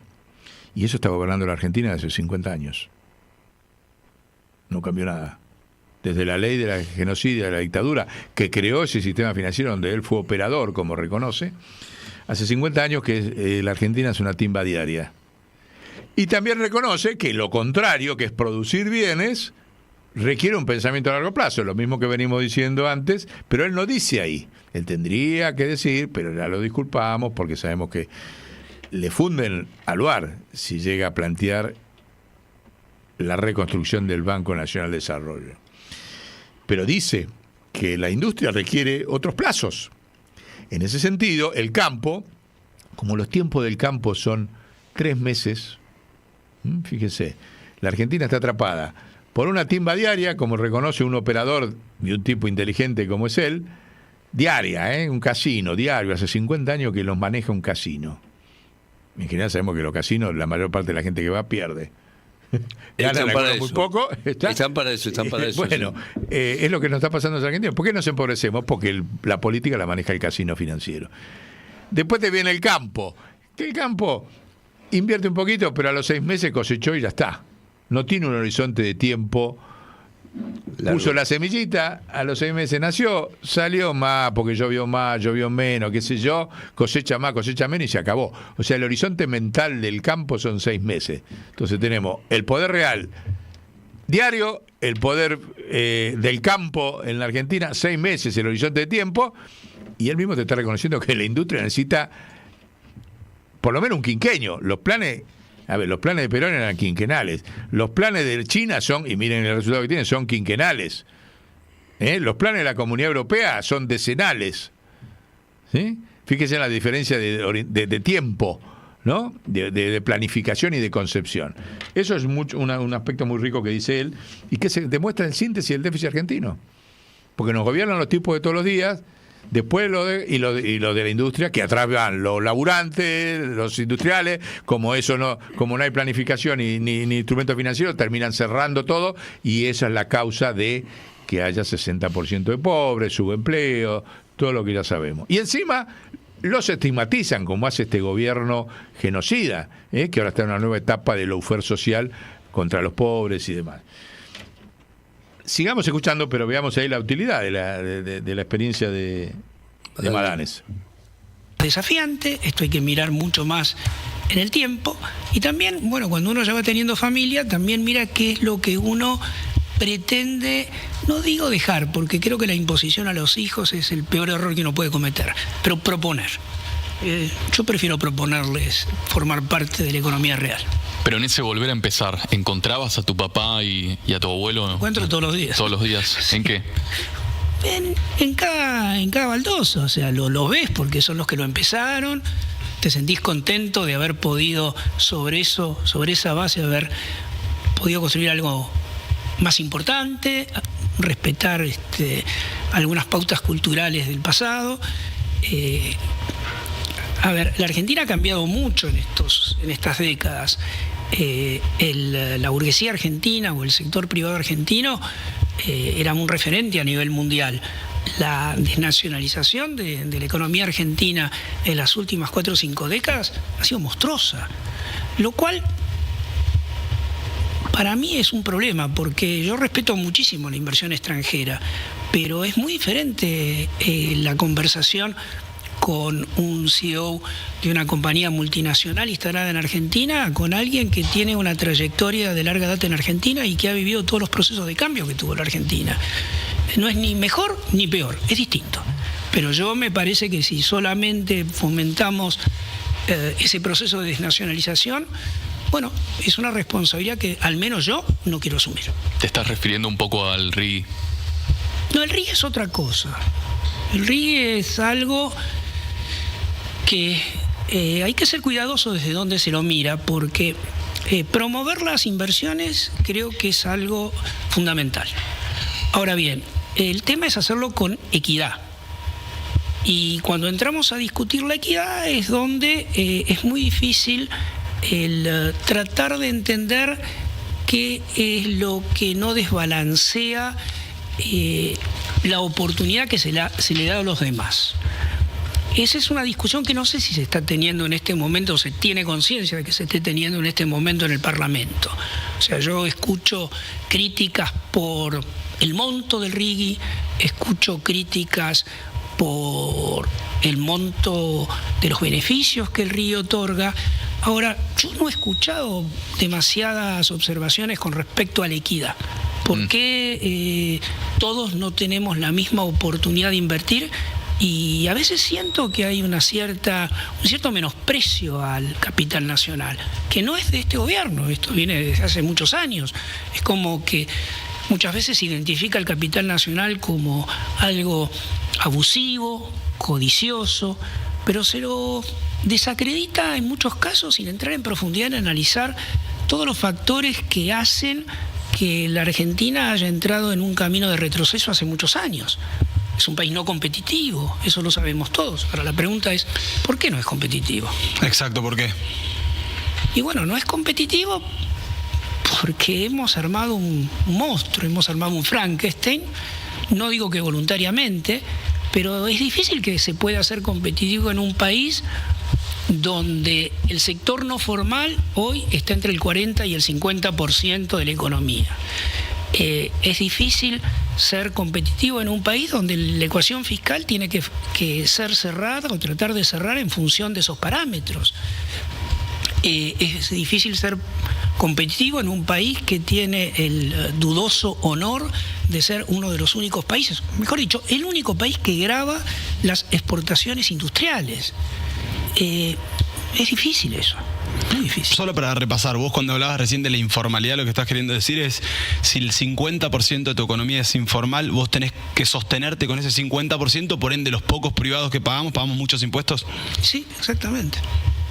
Y eso está gobernando la Argentina desde 50 años. No cambió nada. Desde la ley de la genocidio, de la dictadura, que creó ese sistema financiero donde él fue operador, como reconoce, hace 50 años que la Argentina es una timba diaria. Y también reconoce que lo contrario, que es producir bienes, requiere un pensamiento a largo plazo, lo mismo que venimos diciendo antes, pero él no dice ahí. Él tendría que decir, pero ya lo disculpamos porque sabemos que le funden al UAR si llega a plantear la reconstrucción del Banco Nacional de Desarrollo. Pero dice que la industria requiere otros plazos. En ese sentido, el campo, como los tiempos del campo son 3 meses, fíjense, la Argentina está atrapada por una timba diaria, como reconoce un operador de un tipo inteligente como es él, diaria, un casino diario, hace 50 años que los maneja un casino. En general sabemos que los casinos, la mayor parte de la gente que va pierde. Están para eso. Muy poco, están para eso. Bueno, sí. Es lo que nos está pasando en Argentina. ¿Por qué nos empobrecemos? Porque la política la maneja el casino financiero. Después te viene el campo. Que el campo invierte un poquito, pero a los 6 meses cosechó y ya está. No tiene un horizonte de tiempo. Puso la semillita, a los 6 meses nació, salió más, porque llovió menos, qué sé yo, cosecha más, cosecha menos y se acabó. O sea, el horizonte mental del campo son 6 meses. Entonces tenemos el poder real diario, el poder del campo en la Argentina, 6 meses el horizonte de tiempo, y él mismo te está reconociendo que la industria necesita por lo menos un quinquenio. Los planes de Perón eran quinquenales. Los planes de China son, y miren el resultado que tienen, son quinquenales. Los planes de la Comunidad Europea son decenales. ¿Sí? Fíjense en la diferencia de tiempo, ¿no? De planificación y de concepción. Eso es un aspecto muy rico que dice él, y que se demuestra en síntesis el déficit argentino. Porque nos gobiernan los tipos de todos los días. Después lo de la industria, que atrás van los laburantes, los industriales, como no hay planificación ni instrumentos financieros, terminan cerrando todo, y esa es la causa de que haya 60% de pobres, subempleo, todo lo que ya sabemos. Y encima los estigmatizan, como hace este gobierno genocida, que ahora está en una nueva etapa de lawfare social contra los pobres y demás. Sigamos escuchando, pero veamos ahí la utilidad de la experiencia de Madanes. Desafiante, esto hay que mirar mucho más en el tiempo, y también, bueno, cuando uno ya va teniendo familia, también mira qué es lo que uno pretende, no digo dejar, porque creo que la imposición a los hijos es el peor error que uno puede cometer, pero proponer. Yo prefiero proponerles formar parte de la economía real. Pero en ese volver a empezar, ¿encontrabas a tu papá y a tu abuelo? Me encuentro todos los días. ¿Todos los días? Sí. ¿En qué? En cada baldosa, o sea, lo ves porque son los que lo empezaron, te sentís contento de haber podido sobre esa base, haber podido construir algo más importante, respetar algunas pautas culturales del pasado. La Argentina ha cambiado mucho en estas décadas. La burguesía argentina o el sector privado argentino era un referente a nivel mundial. La desnacionalización de la economía argentina en las últimas 4 o 5 décadas ha sido monstruosa, lo cual para mí es un problema, porque yo respeto muchísimo la inversión extranjera, pero es muy diferente la conversación con un CEO de una compañía multinacional instalada en Argentina, con alguien que tiene una trayectoria de larga data en Argentina y que ha vivido todos los procesos de cambio que tuvo la Argentina. No es ni mejor ni peor, es distinto. Pero yo me parece que si solamente fomentamos ese proceso de desnacionalización, bueno, es una responsabilidad que al menos yo no quiero asumir. ¿Te estás refiriendo un poco al RIGI? No, el RIGI es otra cosa. El RIGI es algo que hay que ser cuidadoso desde donde se lo mira, porque promover las inversiones creo que es algo fundamental. Ahora bien, el tema es hacerlo con equidad. Y cuando entramos a discutir la equidad es donde es muy difícil el tratar de entender qué es lo que no desbalancea la oportunidad que se le da a los demás. Esa es una discusión que no sé si se está teniendo en este momento, o se tiene conciencia de que se esté teniendo en este momento en el Parlamento. O sea, yo escucho críticas por el monto del RIGI, escucho críticas por el monto de los beneficios que el RIGI otorga. Ahora, yo no he escuchado demasiadas observaciones con respecto a la equidad. ¿Por qué todos no tenemos la misma oportunidad de invertir? Y a veces siento que hay un cierto menosprecio al capital nacional, que no es de este gobierno, esto viene desde hace muchos años. Es como que muchas veces se identifica el capital nacional como algo abusivo, codicioso, pero se lo desacredita en muchos casos sin entrar en profundidad en analizar todos los factores que hacen que la Argentina haya entrado en un camino de retroceso hace muchos años. Es un país no competitivo, eso lo sabemos todos. Ahora la pregunta es, ¿por qué no es competitivo? Exacto, ¿por qué? Y bueno, no es competitivo porque hemos armado un monstruo, hemos armado un Frankenstein, no digo que voluntariamente, pero es difícil que se pueda ser competitivo en un país donde el sector no formal hoy está entre el 40 y el 50% de la economía. Es difícil ser competitivo en un país donde la ecuación fiscal tiene que ser cerrada o tratar de cerrar en función de esos parámetros. Es difícil ser competitivo en un país que tiene el dudoso honor de ser uno de los únicos países, mejor dicho, el único país que grava las exportaciones industriales. Es difícil eso, muy difícil. Solo para repasar, vos cuando hablabas recién de la informalidad, lo que estás queriendo decir es, si el 50% de tu economía es informal, vos tenés que sostenerte con ese 50%, por ende los pocos privados que pagamos muchos impuestos. Sí, exactamente.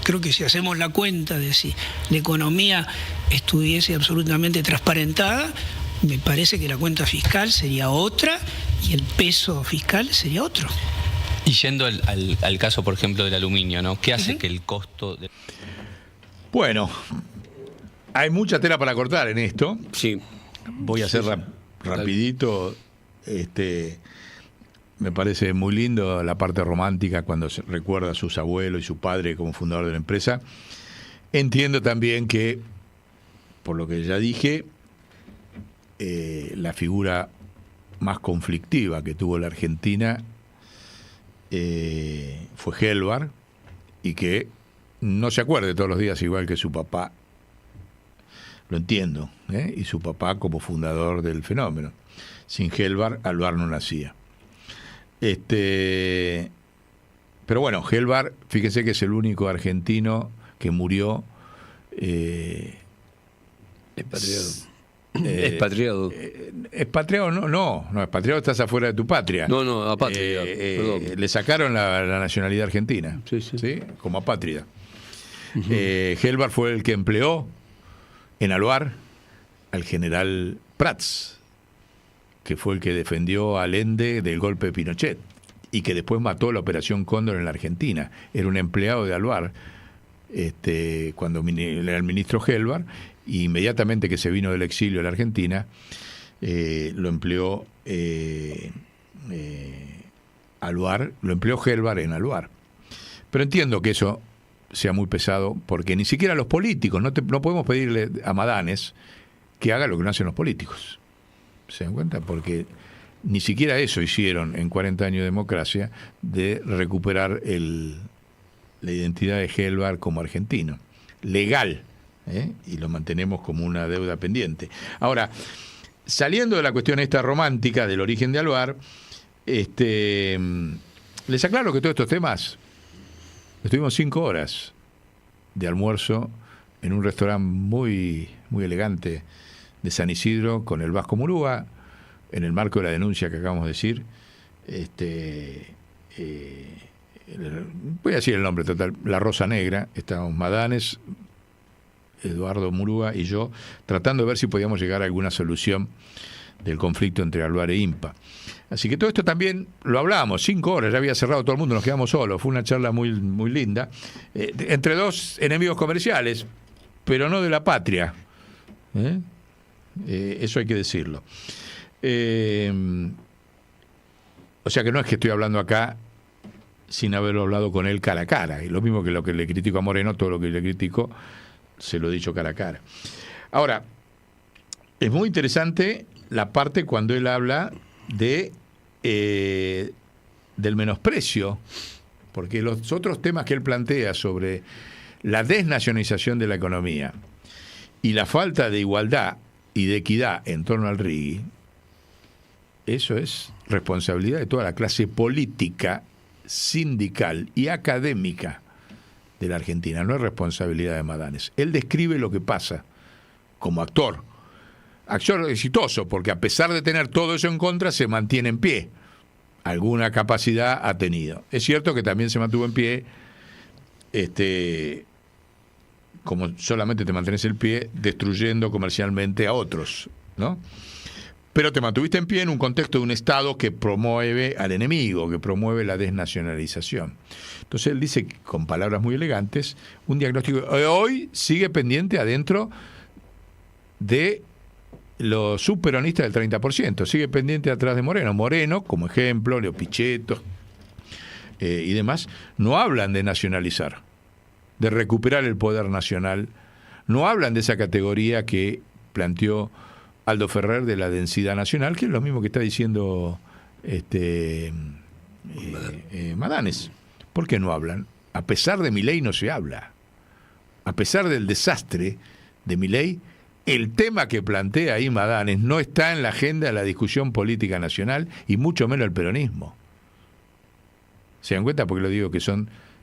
Creo que si hacemos la cuenta de si la economía estuviese absolutamente transparentada, me parece que la cuenta fiscal sería otra y el peso fiscal sería otro. Y yendo al caso, por ejemplo, del aluminio, ¿no? ¿Qué hace que el costo de... Bueno, hay mucha tela para cortar en esto. Sí. Voy a hacer rapidito. Me parece muy lindo la parte romántica cuando se recuerda a sus abuelos y su padre como fundador de la empresa. Entiendo también que, por lo que ya dije, la figura más conflictiva que tuvo la Argentina fue Helbar, y que no se acuerde todos los días igual que su papá. Lo entiendo, y su papá como fundador del fenómeno. Sin Helbar, Alvar no nacía. Pero bueno, Helbar, fíjense que es el único argentino que murió expatriado. Expatriado no, expatriado estás afuera de tu patria. No, apátrida, perdón. Le sacaron la nacionalidad argentina, sí, como apátrida. Helbar fue el que empleó en Alvar al general Prats, que fue el que defendió a Allende del golpe de Pinochet y que después mató la Operación Cóndor en la Argentina. Era un empleado de Alvar cuando era el ministro Helbar, y inmediatamente que se vino del exilio a la Argentina, lo empleó Alvar, lo empleó Helbar en Alvar. Pero entiendo que eso sea muy pesado, porque ni siquiera los políticos, no podemos pedirle a Madanes que haga lo que no hacen los políticos. ¿Se dan cuenta? Porque Ni siquiera eso hicieron en 40 años de democracia, de recuperar la identidad de Helbar como argentino, legal, y lo mantenemos como una deuda pendiente. Ahora, saliendo de la cuestión esta romántica del origen de Alvar, les aclaro que todos estos temas, estuvimos 5 horas de almuerzo en un restaurante muy, muy elegante de San Isidro con el Vasco Murúa, en el marco de la denuncia que acabamos de decir. Voy a decir el nombre total, La Rosa Negra. Estábamos Madanes, Eduardo Murúa y yo, tratando de ver si podíamos llegar a alguna solución del conflicto entre Alvar e INPA. Así que todo esto también lo hablábamos, 5 horas, ya había cerrado todo el mundo, nos quedamos solos. Fue una charla muy, muy linda, entre dos enemigos comerciales, pero no de la patria. Eso hay que decirlo. O sea que no es que estoy hablando acá sin haberlo hablado con él cara a cara. Y lo mismo que lo que le critico a Moreno, todo lo que le critico se lo he dicho cara a cara. Ahora, es muy interesante la parte cuando él habla del menosprecio, porque los otros temas que él plantea sobre la desnacionalización de la economía y la falta de igualdad y de equidad en torno al RIGI, eso es responsabilidad de toda la clase política, sindical y académica de la Argentina, no es responsabilidad de Madanes. Él describe lo que pasa como actor exitoso, porque a pesar de tener todo eso en contra, se mantiene en pie. Alguna capacidad ha tenido. Es cierto que también se mantuvo en pie, como solamente te mantienes en pie, destruyendo comercialmente a otros, ¿no? Pero te mantuviste en pie en un contexto de un Estado que promueve al enemigo, que promueve la desnacionalización. Entonces él dice, con palabras muy elegantes, un diagnóstico hoy sigue pendiente adentro de los subperonistas del 30%, sigue pendiente atrás de Moreno. Moreno, como ejemplo, Leo Pichetto y demás, no hablan de nacionalizar, de recuperar el poder nacional, no hablan de esa categoría que planteó Aldo Ferrer de la densidad nacional, que es lo mismo que está diciendo Madanes. ¿Por qué no hablan? A pesar de Milei no se habla. A pesar del desastre de Milei, el tema que plantea ahí Madanes no está en la agenda de la discusión política nacional y mucho menos el peronismo. ¿Se dan cuenta? Porque lo digo que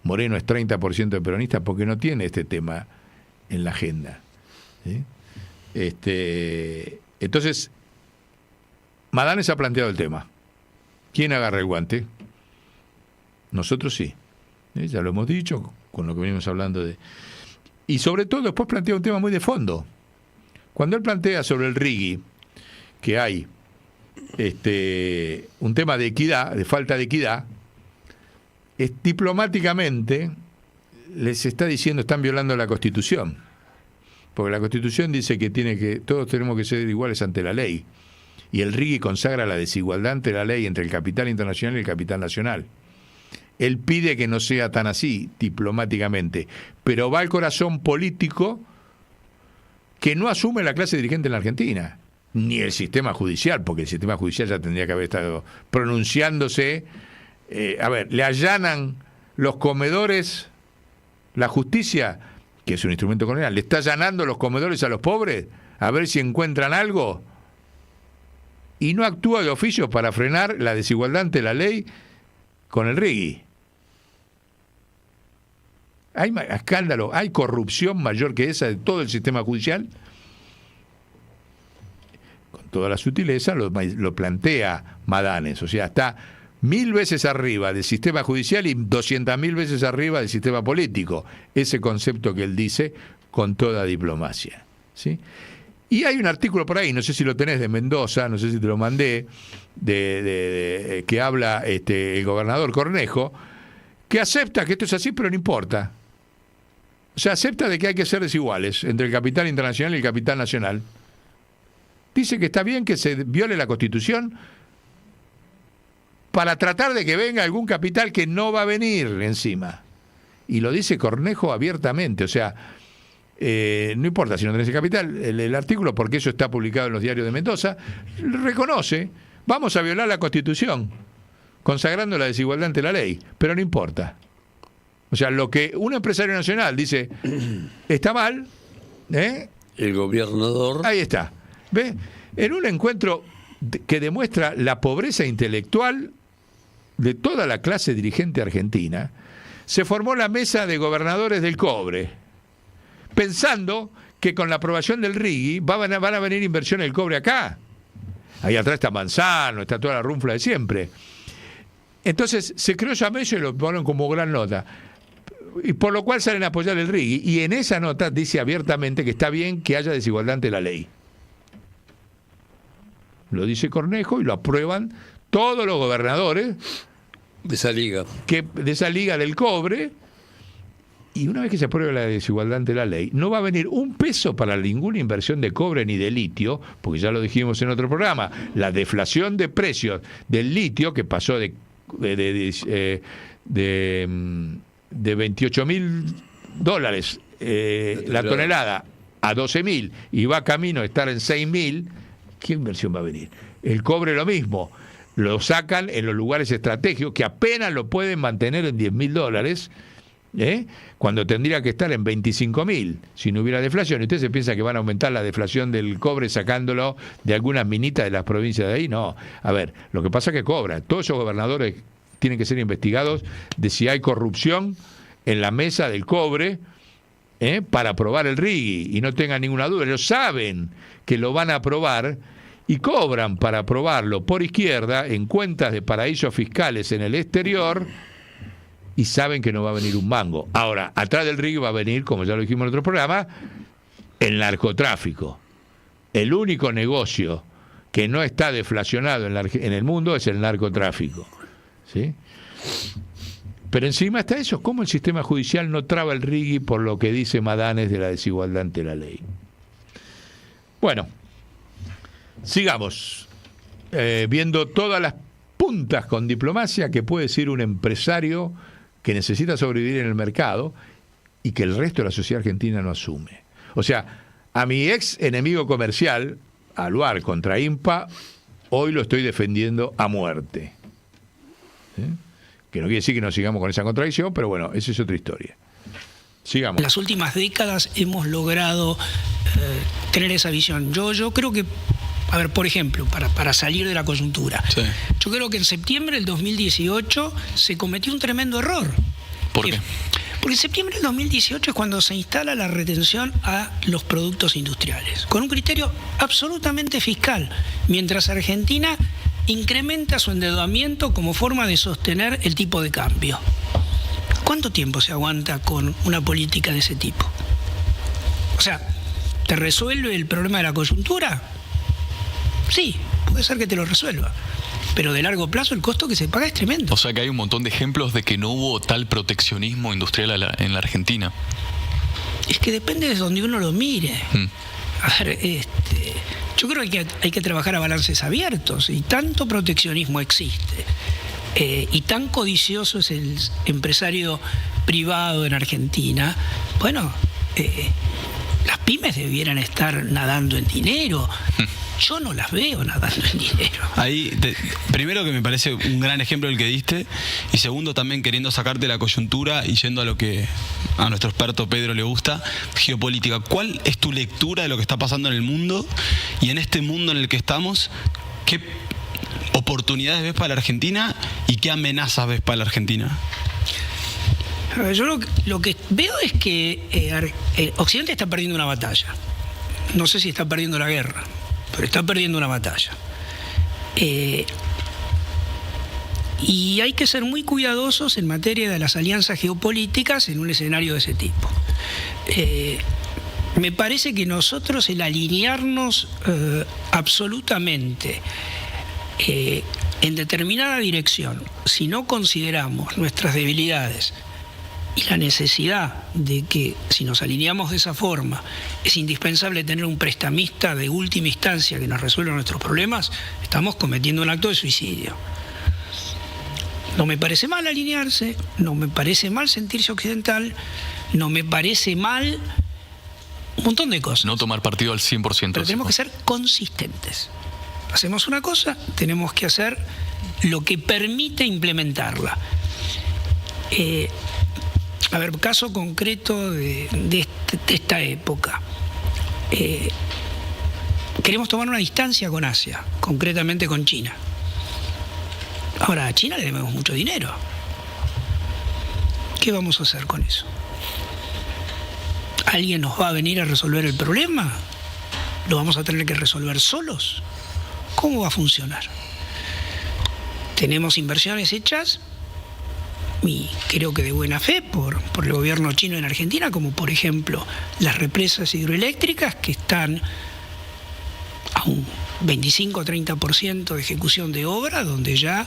Moreno es 30% de peronistas porque no tiene este tema en la agenda. ¿Sí? Entonces, Madanes ha planteado el tema. ¿Quién agarra el guante? Nosotros sí. Ya lo hemos dicho, con lo que venimos hablando de... Y sobre todo después plantea un tema muy de fondo. Cuando él plantea sobre el RIGI, que hay un tema de equidad, de falta de equidad, diplomáticamente les está diciendo están violando la Constitución. Porque la Constitución dice que todos tenemos que ser iguales ante la ley. Y el RIGI consagra la desigualdad ante la ley entre el capital internacional y el capital nacional. Él pide que no sea tan así, diplomáticamente, pero va al corazón político que no asume la clase dirigente en la Argentina, ni el sistema judicial, porque el sistema judicial ya tendría que haber estado pronunciándose. Le allanan los comedores, la justicia, que es un instrumento colonial, le está allanando los comedores a los pobres a ver si encuentran algo, y no actúa de oficio para frenar la desigualdad ante la ley con el RIGI. ¿Hay escándalo, hay corrupción mayor que esa de todo el sistema judicial? Con toda la sutileza lo plantea Madanes, o sea, está 1000 veces arriba del sistema judicial y 200.000 veces arriba del sistema político, ese concepto que él dice con toda diplomacia, ¿sí? Y hay un artículo por ahí, no sé si lo tenés, de Mendoza, no sé si te lo mandé, que habla el gobernador Cornejo, que acepta que esto es así, pero no importa. O sea, acepta de que hay que ser desiguales entre el capital internacional y el capital nacional. Dice que está bien que se viole la Constitución para tratar de que venga algún capital que no va a venir encima. Y lo dice Cornejo abiertamente, o sea, no importa si no tenés el capital, el artículo, porque eso está publicado en los diarios de Mendoza, reconoce, vamos a violar la Constitución, consagrando la desigualdad ante la ley, pero no importa. O sea, lo que un empresario nacional dice está mal, el gobernador... Ahí está. ¿Ve? En un encuentro que demuestra la pobreza intelectual de toda la clase dirigente argentina, se formó la mesa de gobernadores del cobre, pensando que con la aprobación del RIGI van a venir inversión del cobre acá. Ahí atrás está Manzano, está toda la runfla de siempre. Entonces se creó esa mesa y lo ponen como gran nota. Y por lo cual salen a apoyar el RIGI. Y en esa nota dice abiertamente que está bien que haya desigualdad ante la ley. Lo dice Cornejo y lo aprueban todos los gobernadores de esa liga. De esa liga del cobre. Y una vez que se apruebe la desigualdad ante la ley, no va a venir un peso para ninguna inversión de cobre ni de litio, porque ya lo dijimos en otro programa, la deflación de precios del litio, que pasó de $28.000 la tonelada a 12.000 y va camino a estar en 6.000, ¿qué inversión va a venir? El cobre lo mismo, lo sacan en los lugares estratégicos que apenas lo pueden mantener en $10.000, cuando tendría que estar en 25.000 si no hubiera deflación. ¿Y usted se piensa que van a aumentar la deflación del cobre sacándolo de algunas minitas de las provincias de ahí? No. A ver, lo que pasa es que cobra. Todos esos gobernadores tienen que ser investigados de si hay corrupción en la mesa del cobre para aprobar el RIGI, y no tengan ninguna duda, ellos saben que lo van a aprobar y cobran para aprobarlo por izquierda en cuentas de paraísos fiscales en el exterior, y saben que no va a venir un mango. Ahora, atrás del RIGI va a venir, como ya lo dijimos en otro programa, el narcotráfico. El único negocio que no está deflacionado en el mundo es el narcotráfico, ¿sí? Pero encima está eso, ¿cómo el sistema judicial no traba el RIGI por lo que dice Madanes de la desigualdad ante la ley? Bueno, sigamos viendo todas las puntas con diplomacia que puede decir un empresario que necesita sobrevivir en el mercado y que el resto de la sociedad argentina no asume. O sea, a mi ex enemigo comercial, Aluar contra INPA, hoy lo estoy defendiendo a muerte. Que no quiere decir que no sigamos con esa contradicción, pero bueno, esa es otra historia. Sigamos. En las últimas décadas hemos logrado tener esa visión. Yo creo que, a ver, por ejemplo, para salir de la coyuntura, sí, yo creo que en septiembre del 2018 se cometió un tremendo error. ¿Por qué? Porque en septiembre del 2018 es cuando se instala la retención a los productos industriales, con un criterio absolutamente fiscal, mientras Argentina incrementa su endeudamiento como forma de sostener el tipo de cambio. ¿Cuánto tiempo se aguanta con una política de ese tipo? O sea, ¿te resuelve el problema de la coyuntura? Sí, puede ser que te lo resuelva, pero de largo plazo el costo que se paga es tremendo. O sea que hay un montón de ejemplos de que no hubo tal proteccionismo industrial en la Argentina. Es que depende de donde uno lo mire. A ver, yo creo que hay que trabajar a balances abiertos, y tanto proteccionismo existe, y tan codicioso es el empresario privado en Argentina. Bueno, las pymes debieran estar nadando en dinero. Yo no las veo nadando en dinero. Ahí, primero que me parece un gran ejemplo el que diste, y segundo también queriendo sacarte la coyuntura y yendo a lo que a nuestro experto Pedro le gusta, geopolítica. ¿Cuál es tu lectura de lo que está pasando en el mundo? Y en este mundo en el que estamos, ¿qué oportunidades ves para la Argentina y qué amenazas ves para la Argentina? Yo lo que veo es que Occidente está perdiendo una batalla. No sé si está perdiendo la guerra, pero está perdiendo una batalla. Y hay que ser muy cuidadosos en materia de las alianzas geopolíticas en un escenario de ese tipo. Me parece que nosotros, el alinearnos absolutamente en determinada dirección, si no consideramos nuestras debilidades y la necesidad de que, si nos alineamos de esa forma, es indispensable tener un prestamista de última instancia que nos resuelva nuestros problemas, estamos cometiendo un acto de suicidio. No me parece mal alinearse, no me parece mal sentirse occidental, no me parece mal un montón de cosas. No tomar partido al 100%. Pero tenemos que ser consistentes. hacemos una cosa, tenemos que hacer lo que permite implementarla. A ver, caso concreto de esta época. Queremos tomar una distancia con Asia, concretamente con China. Ahora, a China le debemos mucho dinero. ¿Qué vamos a hacer con eso? ¿Alguien nos va a venir a resolver el problema? ¿Lo vamos a tener que resolver solos? ¿Cómo va a funcionar? Tenemos inversiones hechas, y creo que de buena fe, por el gobierno chino en Argentina, como por ejemplo las represas hidroeléctricas, que están a un 25 o 30% de ejecución de obra, donde ya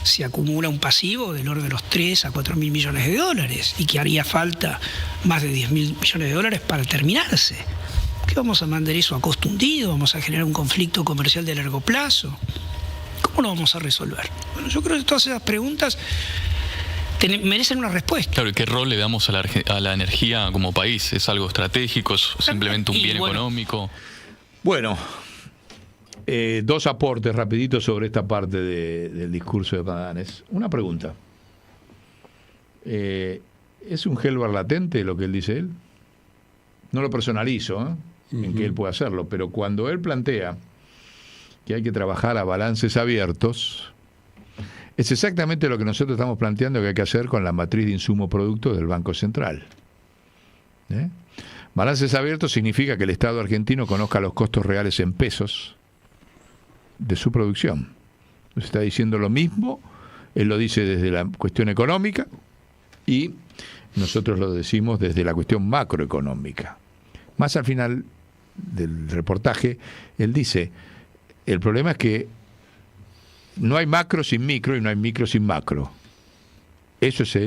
se acumula un pasivo del orden de los 3 a 4 mil millones de dólares, y que haría falta más de 10 mil millones de dólares para terminarse. ¿Qué vamos a mandar eso a costo hundido? ¿Vamos a generar un conflicto comercial de largo plazo? ¿Cómo lo vamos a resolver? Bueno, yo creo que todas esas preguntas merecen una respuesta. Claro, ¿y qué rol le damos a la energía como país? ¿Es algo estratégico? ¿Es simplemente un bien económico? Bueno, dos aportes rapiditos sobre esta parte del discurso de Madanes. Una pregunta. ¿Es un Helvar latente lo que él dice él? No lo personalizo, en que él pueda hacerlo, pero cuando él plantea que hay que trabajar a balances abiertos, es exactamente lo que nosotros estamos planteando que hay que hacer con la matriz de insumo-producto del Banco Central. Balances abiertos significa que el Estado argentino conozca los costos reales en pesos de su producción. Entonces está diciendo lo mismo, él lo dice desde la cuestión económica y nosotros lo decimos desde la cuestión macroeconómica. Más al final del reportaje, él dice, el problema es que no hay macro sin micro y no hay micro sin macro. Eso es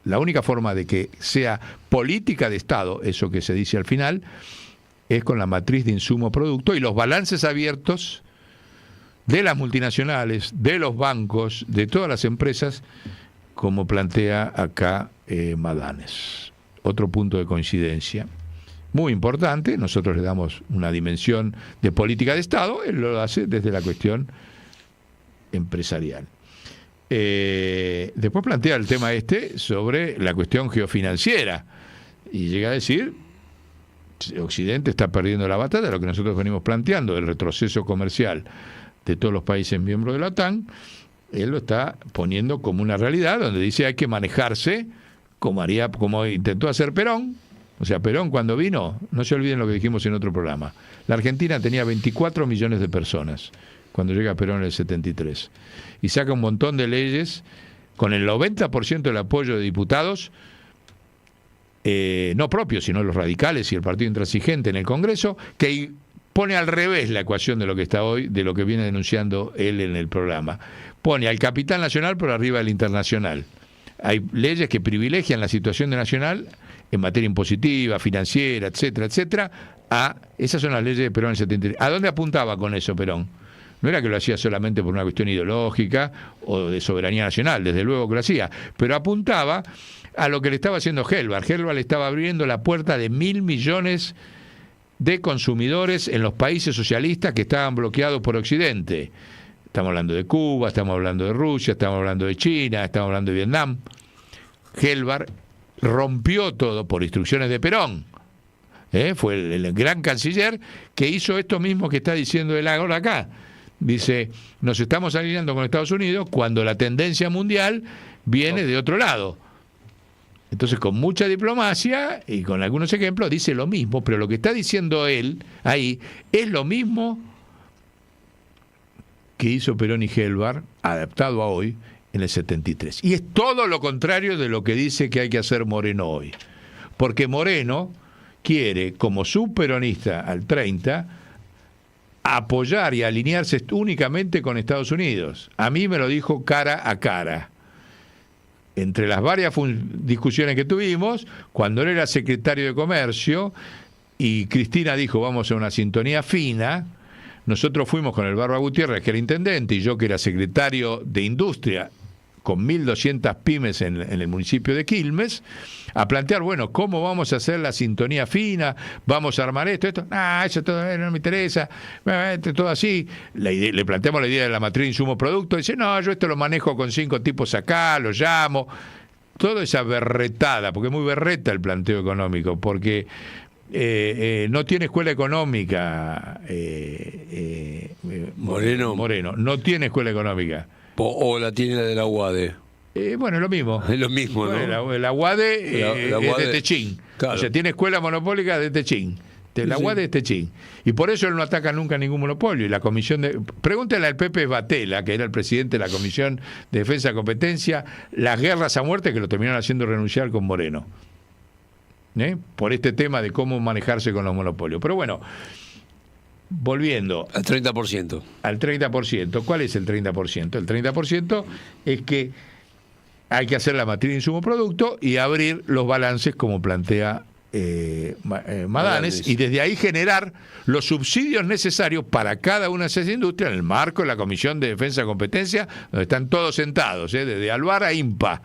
la única forma de que sea política de Estado, eso que se dice al final, es con la matriz de insumo-producto y los balances abiertos de las multinacionales, de los bancos, de todas las empresas, como plantea acá Madanes. Otro punto de coincidencia muy importante, nosotros le damos una dimensión de política de Estado, él lo hace desde la cuestión empresarial. Después plantea el tema sobre la cuestión geofinanciera y llega a decir, Occidente está perdiendo la batalla, lo que nosotros venimos planteando, el retroceso comercial de todos los países miembros de la OTAN, él lo está poniendo como una realidad, donde dice hay que manejarse como intentó hacer Perón. O sea, Perón cuando vino, no se olviden lo que dijimos en otro programa, la Argentina tenía 24 millones de personas cuando llega Perón en el 73, y saca un montón de leyes con el 90% del apoyo de diputados, no propios, sino los radicales y el partido intransigente en el Congreso, que pone al revés la ecuación de lo que está hoy, de lo que viene denunciando él en el programa. Pone al capital nacional por arriba del internacional. Hay leyes que privilegian la situación de nacional en materia impositiva, financiera, etcétera, etcétera. Esas son las leyes de Perón en el 73. ¿A dónde apuntaba con eso Perón? No era que lo hacía solamente por una cuestión ideológica o de soberanía nacional, desde luego que lo hacía, pero apuntaba a lo que le estaba haciendo Helvar. Helvar le estaba abriendo la puerta de 1.000 millones de consumidores en los países socialistas que estaban bloqueados por Occidente. Estamos hablando de Cuba, estamos hablando de Rusia, estamos hablando de China, estamos hablando de Vietnam. Helvar rompió todo por instrucciones de Perón. Fue el gran canciller que hizo esto mismo que está diciendo él ahora acá. Dice, nos estamos alineando con Estados Unidos cuando la tendencia mundial viene de otro lado. Entonces, con mucha diplomacia y con algunos ejemplos, dice lo mismo, pero lo que está diciendo él ahí es lo mismo que hizo Perón y Helvar, adaptado a hoy, en el 73. Y es todo lo contrario de lo que dice que hay que hacer Moreno hoy. Porque Moreno quiere, como subperonista al 30, apoyar y alinearse únicamente con Estados Unidos. A mí me lo dijo cara a cara. Entre las varias discusiones que tuvimos, cuando él era secretario de Comercio y Cristina dijo vamos a una sintonía fina, nosotros fuimos con el Barba Gutiérrez, que era intendente, y yo que era secretario de Industria, con 1.200 pymes en el municipio de Quilmes, a plantear, bueno, ¿cómo vamos a hacer la sintonía fina? ¿Vamos a armar esto? Eso todo no me interesa, todo así. Le planteamos la idea de la matriz de insumo-producto, dice, no, yo esto lo manejo con 5 tipos acá, lo llamo. Toda esa berretada, porque es muy berreta el planteo económico, porque no tiene escuela económica, Moreno, no tiene escuela económica. O la tiene la de la UADE. Bueno, es lo mismo. Es lo mismo, ¿no? Bueno, la UADE es de Techín. Claro. O sea, tiene escuela monopólica de Techín. La UADE es Techín. Y por eso él no ataca nunca ningún monopolio. Y la comisión de... Pregúntale al Pepe Batela, que era el presidente de la Comisión de Defensa y Competencia, las guerras a muerte que lo terminaron haciendo renunciar con Moreno. Por este tema de cómo manejarse con los monopolios. Pero bueno, volviendo... Al 30%. Al 30%. ¿Cuál es el 30%? El 30% es que hay que hacer la matriz de insumo-producto y abrir los balances como plantea Madanes, y desde ahí generar los subsidios necesarios para cada una de esas industrias en el marco de la Comisión de Defensa y Competencia, donde están todos sentados, desde Alvar a INPA.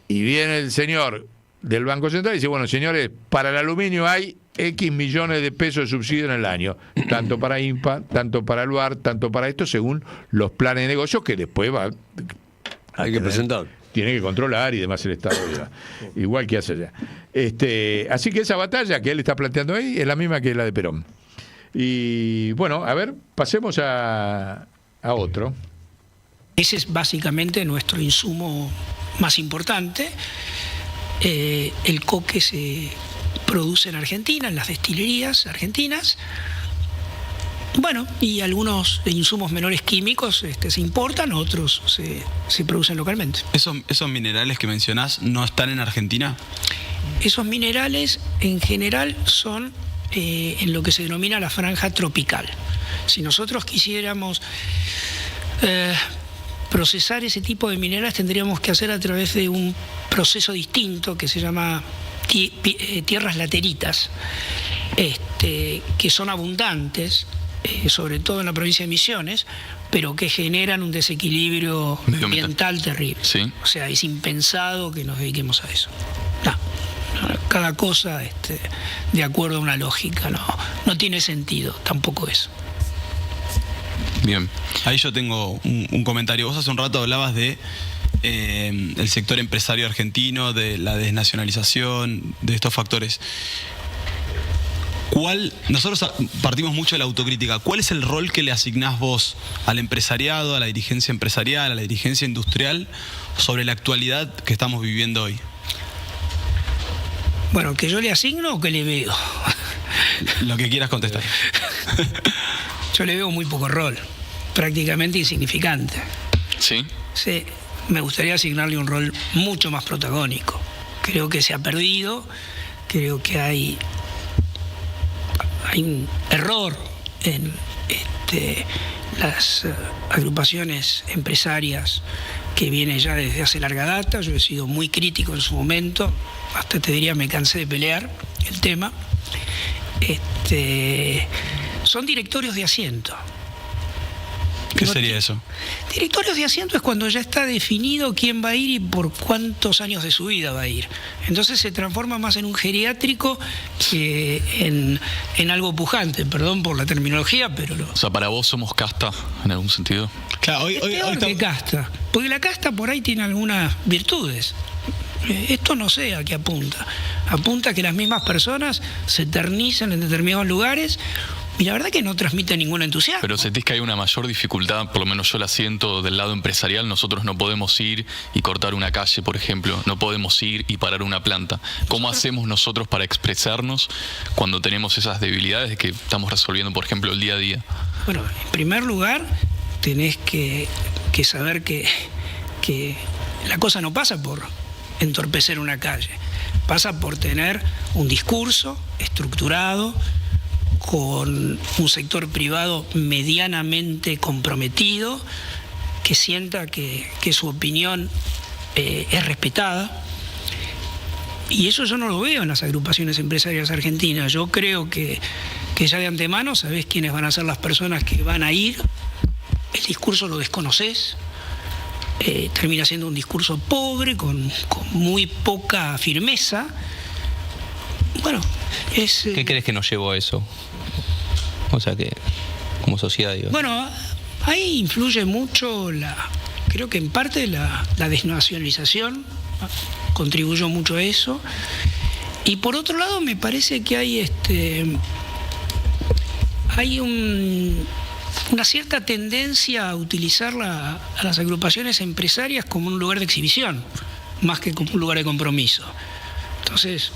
Y viene el señor del Banco Central y dice, bueno, señores, para el aluminio hay X millones de pesos de subsidio en el año, tanto para INPA, tanto para Alvar, tanto para esto, según los planes de negocio que después hay que presentar. Tiene que controlar y demás el Estado, igual que hace allá. Así que esa batalla que él está planteando ahí es la misma que la de Perón. Y bueno, a ver, pasemos a otro. Ese es básicamente nuestro insumo más importante. El coque se produce en Argentina, en las destilerías argentinas. Bueno, y algunos insumos menores químicos se importan, otros se producen localmente. ¿Esos minerales que mencionás no están en Argentina? Esos minerales en general son en lo que se denomina la franja tropical. Si nosotros quisiéramos procesar ese tipo de minerales, tendríamos que hacer a través de un proceso distinto que se llama tierras lateritas, que son abundantes, sobre todo en la provincia de Misiones, pero que generan un desequilibrio ambiental terrible. Sí. O sea, es impensado que nos dediquemos a eso. No, cada cosa de acuerdo a una lógica, no tiene sentido tampoco eso. Bien, ahí yo tengo un comentario. Vos hace un rato hablabas de el sector empresario argentino, de la desnacionalización, de estos factores. Nosotros partimos mucho de la autocrítica. ¿Cuál es el rol que le asignás vos al empresariado, a la dirigencia empresarial, a la dirigencia industrial sobre la actualidad que estamos viviendo hoy? Bueno, ¿que yo le asigno o que le veo? Lo que quieras contestar. Yo le veo muy poco rol, prácticamente insignificante. ¿Sí? Sí, me gustaría asignarle un rol mucho más protagónico. Creo que se ha perdido, creo que hay un error en las agrupaciones empresarias que viene ya desde hace larga data. Yo he sido muy crítico en su momento, hasta te diría me cansé de pelear el tema. Son directorios de asiento. ¿Qué sería eso? Directorios de asiento es cuando ya está definido quién va a ir y por cuántos años de su vida va a ir. Entonces se transforma más en un geriátrico que en algo pujante. Perdón por la terminología, pero... O sea, para vos somos casta, en algún sentido. Claro, hoy que casta. Porque la casta por ahí tiene algunas virtudes. Esto no sé a qué apunta. Apunta a que las mismas personas se eternizan en determinados lugares y la verdad que no transmite ningún entusiasmo. Pero sentís que hay una mayor dificultad, por lo menos yo la siento del lado empresarial. Nosotros no podemos ir y cortar una calle, por ejemplo. No podemos ir y parar una planta. ¿Cómo hacemos nosotros para expresarnos cuando tenemos esas debilidades que estamos resolviendo, por ejemplo, el día a día? Bueno, en primer lugar, tenés que saber que la cosa no pasa por entorpecer una calle. Pasa por tener un discurso estructurado, con un sector privado medianamente comprometido, que sienta que su opinión es respetada. Y eso yo no lo veo en las agrupaciones empresariales argentinas. Yo creo que ya de antemano sabés quiénes van a ser las personas que van a ir, el discurso lo desconocés, termina siendo un discurso pobre, con muy poca firmeza. Bueno, ¿Qué crees que nos llevó a eso? O sea, que como sociedad, digo. Bueno, ahí influye mucho, creo que en parte la desnacionalización contribuyó mucho a eso. Y por otro lado, me parece que hay una cierta tendencia a utilizar a las agrupaciones empresarias como un lugar de exhibición, más que como un lugar de compromiso. Entonces,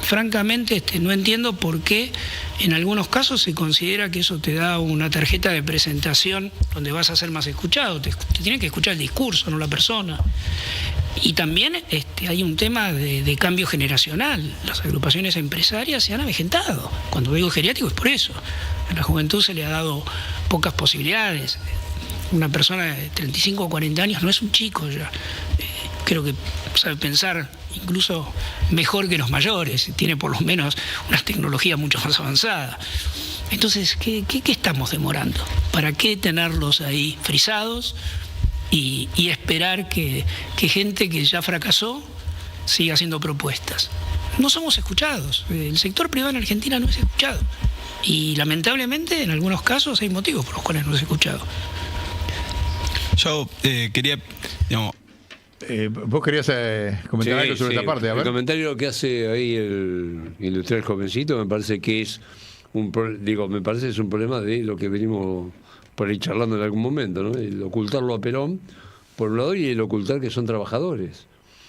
francamente, no entiendo por qué en algunos casos se considera que eso te da una tarjeta de presentación donde vas a ser más escuchado. Te tienen que escuchar el discurso, no la persona. Y también hay un tema de cambio generacional. Las agrupaciones empresarias se han avejentado. Cuando digo geriátrico es por eso. A la juventud se le ha dado pocas posibilidades. Una persona de 35 o 40 años no es un chico ya. Creo que sabe pensar incluso mejor que los mayores, tiene por lo menos una tecnología mucho más avanzada. Entonces, ¿qué estamos demorando? ¿Para qué tenerlos ahí frisados y esperar que gente que ya fracasó siga haciendo propuestas? No somos escuchados. El sector privado en Argentina no es escuchado. Y lamentablemente en algunos casos hay motivos por los cuales no es escuchado. Yo quería, digamos... vos querías comentar algo sobre esta parte, a ver. El comentario que hace ahí el industrial jovencito me parece que es un problema de lo que venimos por ahí charlando en algún momento, ¿no? El ocultarlo a Perón, por un lado, y el ocultar que son trabajadores.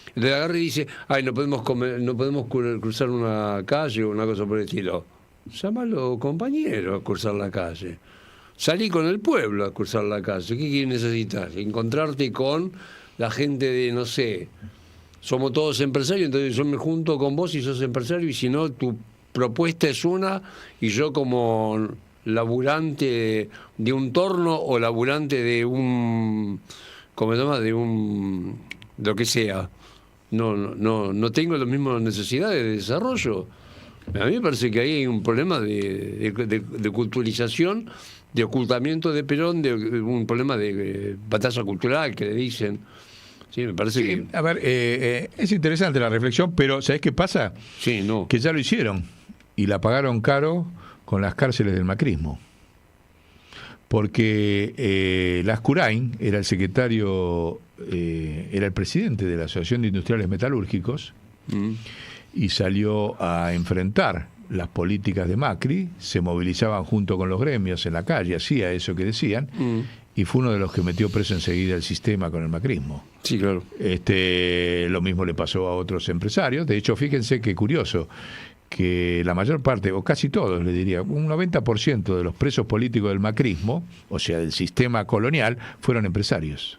Entonces agarra y dice, no podemos cruzar una calle o una cosa por el estilo. Llámalo compañero a cruzar la calle. Salí con el pueblo a cruzar la calle. ¿Qué necesitas? Encontrarte con la gente de, no sé, somos todos empresarios, entonces yo me junto con vos y sos empresario, y si no, tu propuesta es una, y yo como laburante de un torno o laburante de un, ¿cómo se llama? De lo que sea, no tengo las mismas necesidades de desarrollo. A mí me parece que ahí hay un problema de culturalización, de ocultamiento de Perón, de un problema de batalla cultural que le dicen. Sí, me parece que... A ver, es interesante la reflexión, pero ¿sabés qué pasa? Sí, no. Que ya lo hicieron y la pagaron caro con las cárceles del macrismo. Porque Lascurain era el secretario, era el presidente de la Asociación de Industriales Metalúrgicos y salió a enfrentar las políticas de Macri, se movilizaban junto con los gremios en la calle, hacía eso que decían, y fue uno de los que metió preso enseguida el sistema con el macrismo. Sí, claro. Lo mismo le pasó a otros empresarios. De hecho, fíjense qué curioso, que la mayor parte, o casi todos, le diría, un 90% de los presos políticos del macrismo, o sea, del sistema colonial, fueron empresarios.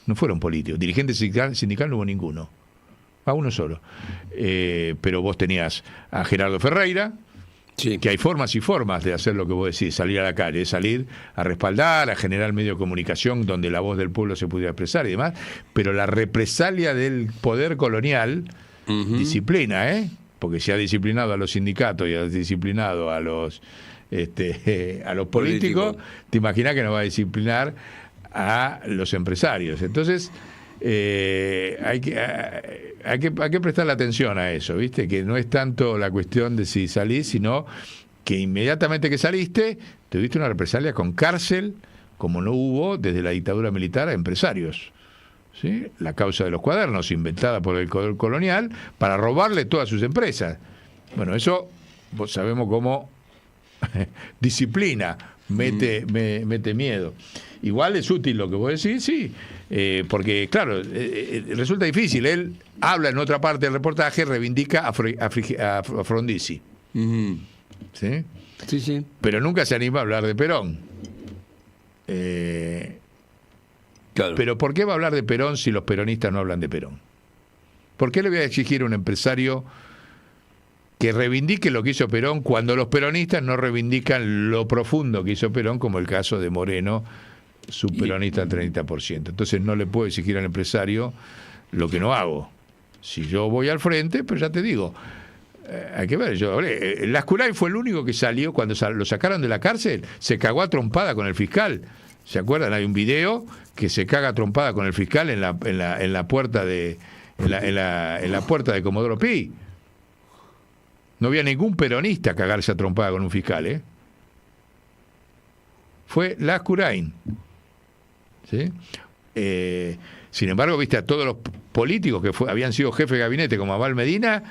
No fueron políticos. Dirigente sindical no hubo ninguno. A uno solo. Pero vos tenías a Gerardo Ferreira, sí, que hay formas y formas de hacer lo que vos decís, salir a la calle, salir a respaldar, a generar medio de comunicación donde la voz del pueblo se pudiera expresar y demás, pero la represalia del poder colonial disciplina, porque se ha disciplinado a los sindicatos y ha disciplinado a los políticos, te imaginas que no va a disciplinar a los empresarios. Entonces hay que prestarle atención a eso, ¿viste? Que no es tanto la cuestión de si salís, sino que inmediatamente que saliste tuviste una represalia con cárcel, como no hubo desde la dictadura militar a empresarios, ¿sí? La causa de los cuadernos, inventada por el poder colonial para robarle todas sus empresas. Bueno, eso sabemos cómo disciplina, mete miedo. Igual es útil lo que vos decís, sí, porque claro, resulta difícil. Él habla en otra parte del reportaje, reivindica a Frondizi. ¿Sí? Sí, sí. Pero nunca se anima a hablar de Perón. Claro. Pero ¿por qué va a hablar de Perón si los peronistas no hablan de Perón? ¿Por qué le voy a exigir a un empresario que reivindique lo que hizo Perón cuando los peronistas no reivindican lo profundo que hizo Perón, como el caso de Moreno, su peronista al 30%? Entonces no le puedo exigir al empresario lo que no hago. Si yo voy al frente, pero ya te digo, hay que ver, Lascurain fue el único que salió, cuando lo sacaron de la cárcel, se cagó a trompada con el fiscal ¿Se acuerdan? Hay un video que se caga trompada con el fiscal en la puerta de en la puerta de Comodoro Pi. No había ningún peronista cagarse a trompada con un fiscal, ¿eh? Fue Lascurain. ¿Sí? Sin embargo, viste a todos los políticos que habían sido jefes de gabinete, como Abal Medina,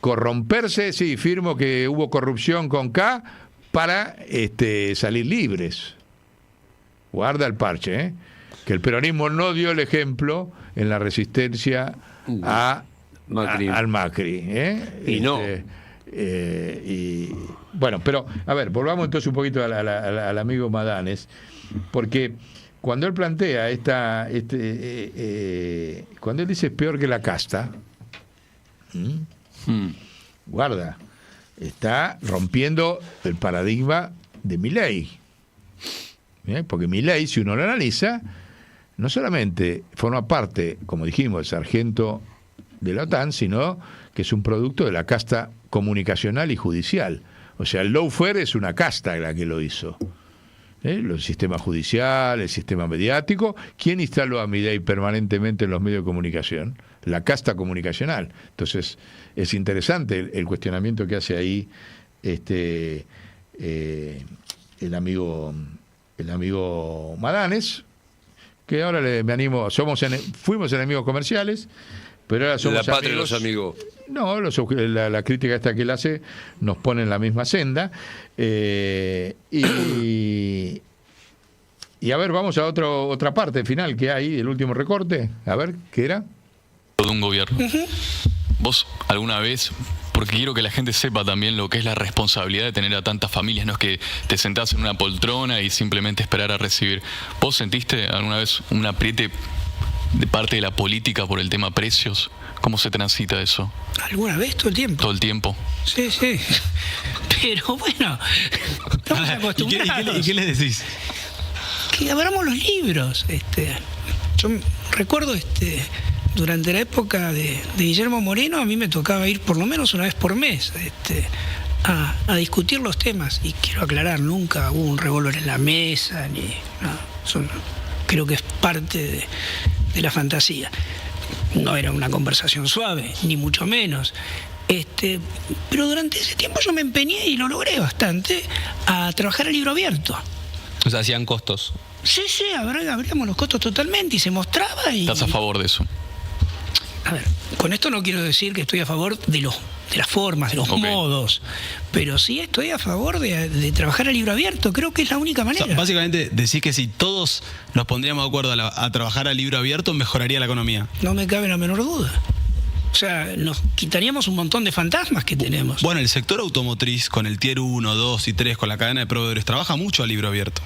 corromperse, sí, firmo que hubo corrupción con K para salir libres. Guarda el parche, ¿eh? Que el peronismo no dio el ejemplo en la resistencia al Macri, ¿eh? Y no. Bueno, pero a ver, volvamos entonces un poquito al amigo Madanes, porque cuando él plantea cuando él dice es peor que la casta, guarda, está rompiendo el paradigma de Milei, porque Milei, si uno lo analiza, no solamente forma parte, como dijimos, del sargento de la OTAN, sino que es un producto de la casta comunicacional y judicial. O sea, el lawfare es una casta la que lo hizo. El sistema judicial, el sistema mediático. ¿Quién instaló a Milei permanentemente en los medios de comunicación? La casta comunicacional. Entonces, es interesante el cuestionamiento que hace ahí el amigo Madanes, que ahora me animo, fuimos enemigos comerciales, pero ahora somos la patria amigos. De los amigos. No, la crítica esta que él hace nos pone en la misma senda. Y a ver, vamos a otra parte final que hay, el último recorte. A ver, ¿qué era? De un gobierno. ¿Vos alguna vez, porque quiero que la gente sepa también lo que es la responsabilidad de tener a tantas familias, no es que te sentás en una poltrona y simplemente esperar a recibir? ¿Vos sentiste alguna vez un apriete de parte de la política por el tema precios? ¿Cómo se transita eso? ¿Alguna vez? Todo el tiempo. Todo el tiempo. Sí. Pero bueno, estamos acostumbrados. ¿Y qué le decís? Que abramos los libros. Yo recuerdo durante la época de Guillermo Moreno, a mí me tocaba ir por lo menos una vez por mes a discutir los temas. Y quiero aclarar, nunca hubo un revólver en la mesa, creo que es parte de la fantasía. No era una conversación suave, ni mucho menos. Pero durante ese tiempo yo me empeñé, y lo logré bastante, a trabajar a libro abierto. O sea, hacían costos. Sí, abríamos los costos totalmente y se mostraba. ¿Estás a favor de eso? A ver, con esto no quiero decir que estoy a favor de las formas, de los modos, pero sí estoy a favor de trabajar a libro abierto. Creo que es la única manera. O sea, básicamente decís que si todos nos pondríamos de acuerdo a trabajar a libro abierto, mejoraría la economía. No me cabe la menor duda. O sea, nos quitaríamos un montón de fantasmas que tenemos. Bueno, el sector automotriz, con el tier 1, 2 y 3, con la cadena de proveedores, trabaja mucho a libro abierto.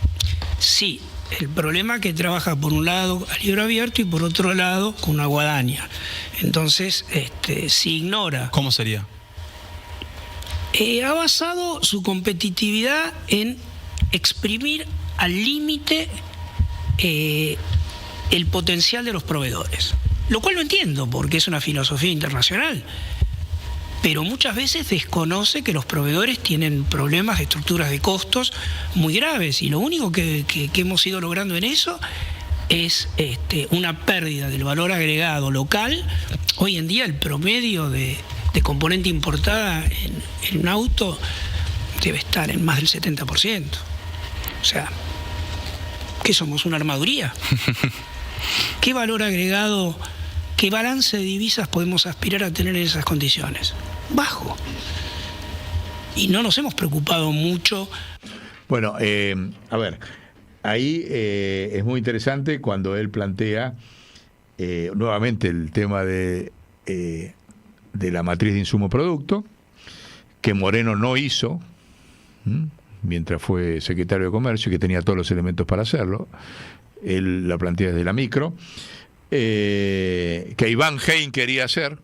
Sí, el problema es que trabaja por un lado a libro abierto y por otro lado con una guadaña. Entonces, se ignora. ¿Cómo sería? Ha basado su competitividad en exprimir al límite el potencial de los proveedores. Lo cual lo entiendo, porque es una filosofía internacional. Pero muchas veces desconoce que los proveedores tienen problemas de estructuras de costos muy graves. Y lo único que hemos ido logrando en eso es una pérdida del valor agregado local. Hoy en día el promedio de componente importada en un auto debe estar en más del 70%. O sea, ¿qué somos? ¿Una armaduría? ¿Qué valor agregado, qué balance de divisas podemos aspirar a tener en esas condiciones? Bajo. Y no nos hemos preocupado mucho. Bueno, a ver, ahí es muy interesante cuando él plantea nuevamente el tema de la matriz de insumo-producto, que Moreno no hizo mientras fue secretario de Comercio, que tenía todos los elementos para hacerlo. Él la plantea desde la micro, que Iván Hein quería hacer.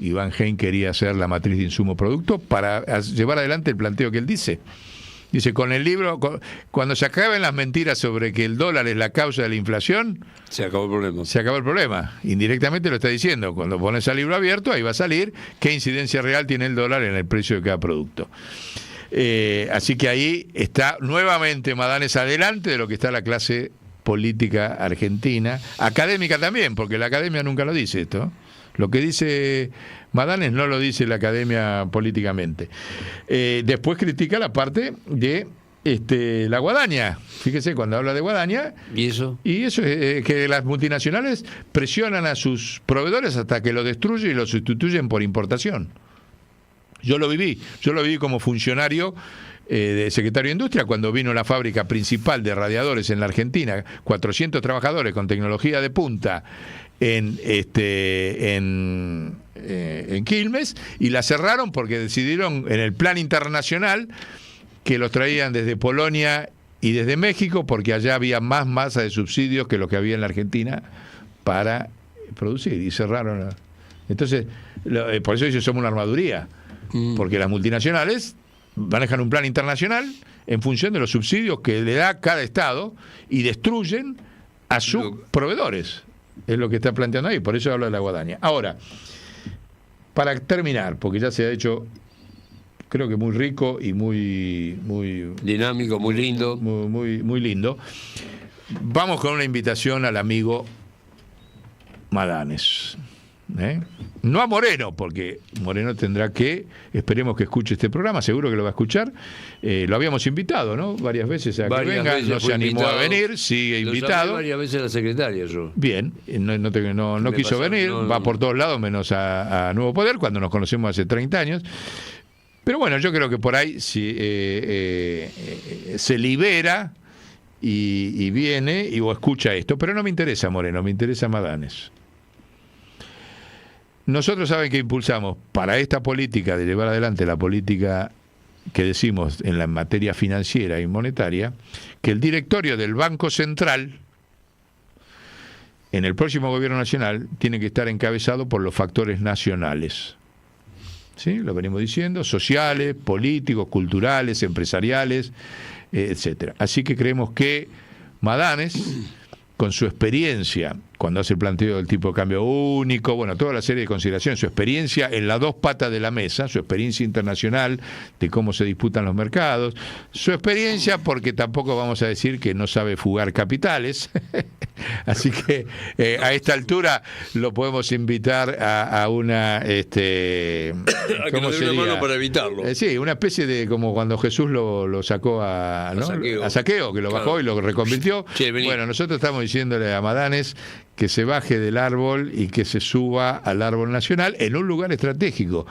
Iván Hein quería hacer la matriz de insumo-producto para llevar adelante el planteo que él dice. Dice, con el libro, cuando se acaben las mentiras sobre que el dólar es la causa de la inflación, se acabó el problema. Se acabó el problema. Indirectamente lo está diciendo. Cuando pones al libro abierto, ahí va a salir qué incidencia real tiene el dólar en el precio de cada producto. Así que ahí está nuevamente Madanes adelante de lo que está la clase política argentina, académica también, porque la academia nunca lo dice esto. Lo que dice Madanes no lo dice la academia políticamente. Después critica la parte de la guadaña. Fíjese, cuando habla de guadaña. ¿Y eso? Y eso es que las multinacionales presionan a sus proveedores hasta que lo destruyen y lo sustituyen por importación. Yo lo viví como funcionario de secretario de Industria cuando vino la fábrica principal de radiadores en la Argentina, 400 trabajadores con tecnología de punta en Quilmes, y la cerraron porque decidieron en el plan internacional que los traían desde Polonia y desde México porque allá había más masa de subsidios que lo que había en la Argentina para producir, y cerraron. Entonces, por eso ellos somos una armaduría, porque las multinacionales manejan un plan internacional en función de los subsidios que le da cada estado y destruyen a sus proveedores. Es lo que está planteando ahí, por eso habla de la guadaña. Ahora, para terminar, porque ya se ha hecho, creo que muy rico y muy dinámico, muy lindo. Muy lindo. Vamos con una invitación al amigo Madanes. No a Moreno, porque Moreno tendrá que, esperemos que escuche este programa, seguro que lo va a escuchar. Lo habíamos invitado, ¿no? Varias veces a que venga, no se animó a venir, sigue invitado. Varias veces a la secretaria yo. Bien, no quiso venir, va por todos lados menos a Nuevo Poder, cuando nos conocemos hace 30 años. Pero bueno, yo creo que por ahí si, se libera y viene o escucha esto, pero no me interesa Moreno, me interesa Madanes. Nosotros saben que impulsamos para esta política de llevar adelante la política que decimos en la materia financiera y monetaria, que el directorio del Banco Central en el próximo gobierno nacional tiene que estar encabezado por los factores nacionales. ¿Sí? Lo venimos diciendo, sociales, políticos, culturales, empresariales, etcétera. Así que creemos que Madanes, con su experiencia, cuando hace el planteo del tipo de cambio único, bueno, toda la serie de consideraciones, su experiencia en las dos patas de la mesa, su experiencia internacional de cómo se disputan los mercados, su experiencia, porque tampoco vamos a decir que no sabe fugar capitales, así que a esta altura lo podemos invitar a una... ¿cómo sería? Una mano para evitarlo. Sí, una especie de, como cuando Jesús lo sacó a Zaqueo, que lo bajó y lo reconvirtió. Sí, bueno, nosotros estamos diciéndole a Madanes que se baje del árbol y que se suba al árbol nacional en un lugar estratégico.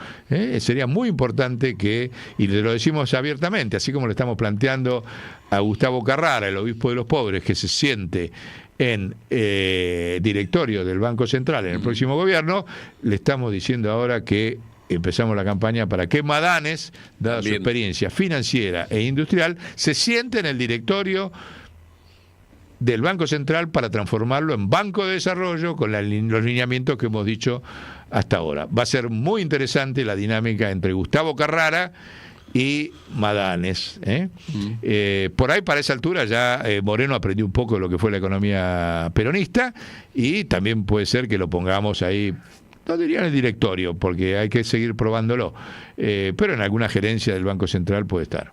Sería muy importante que, y le lo decimos abiertamente, así como le estamos planteando a Gustavo Carrara, el obispo de los pobres, que se siente en directorio del Banco Central en el próximo gobierno, le estamos diciendo ahora que empezamos la campaña para que Madanes, dada su experiencia financiera e industrial, se siente en el directorio del Banco Central para transformarlo en Banco de Desarrollo con los lineamientos que hemos dicho hasta ahora. Va a ser muy interesante la dinámica entre Gustavo Carrara y Madanes. Por ahí, para esa altura, ya Moreno aprendió un poco de lo que fue la economía peronista, y también puede ser que lo pongamos ahí, no diría en el directorio, porque hay que seguir probándolo, pero en alguna gerencia del Banco Central puede estar.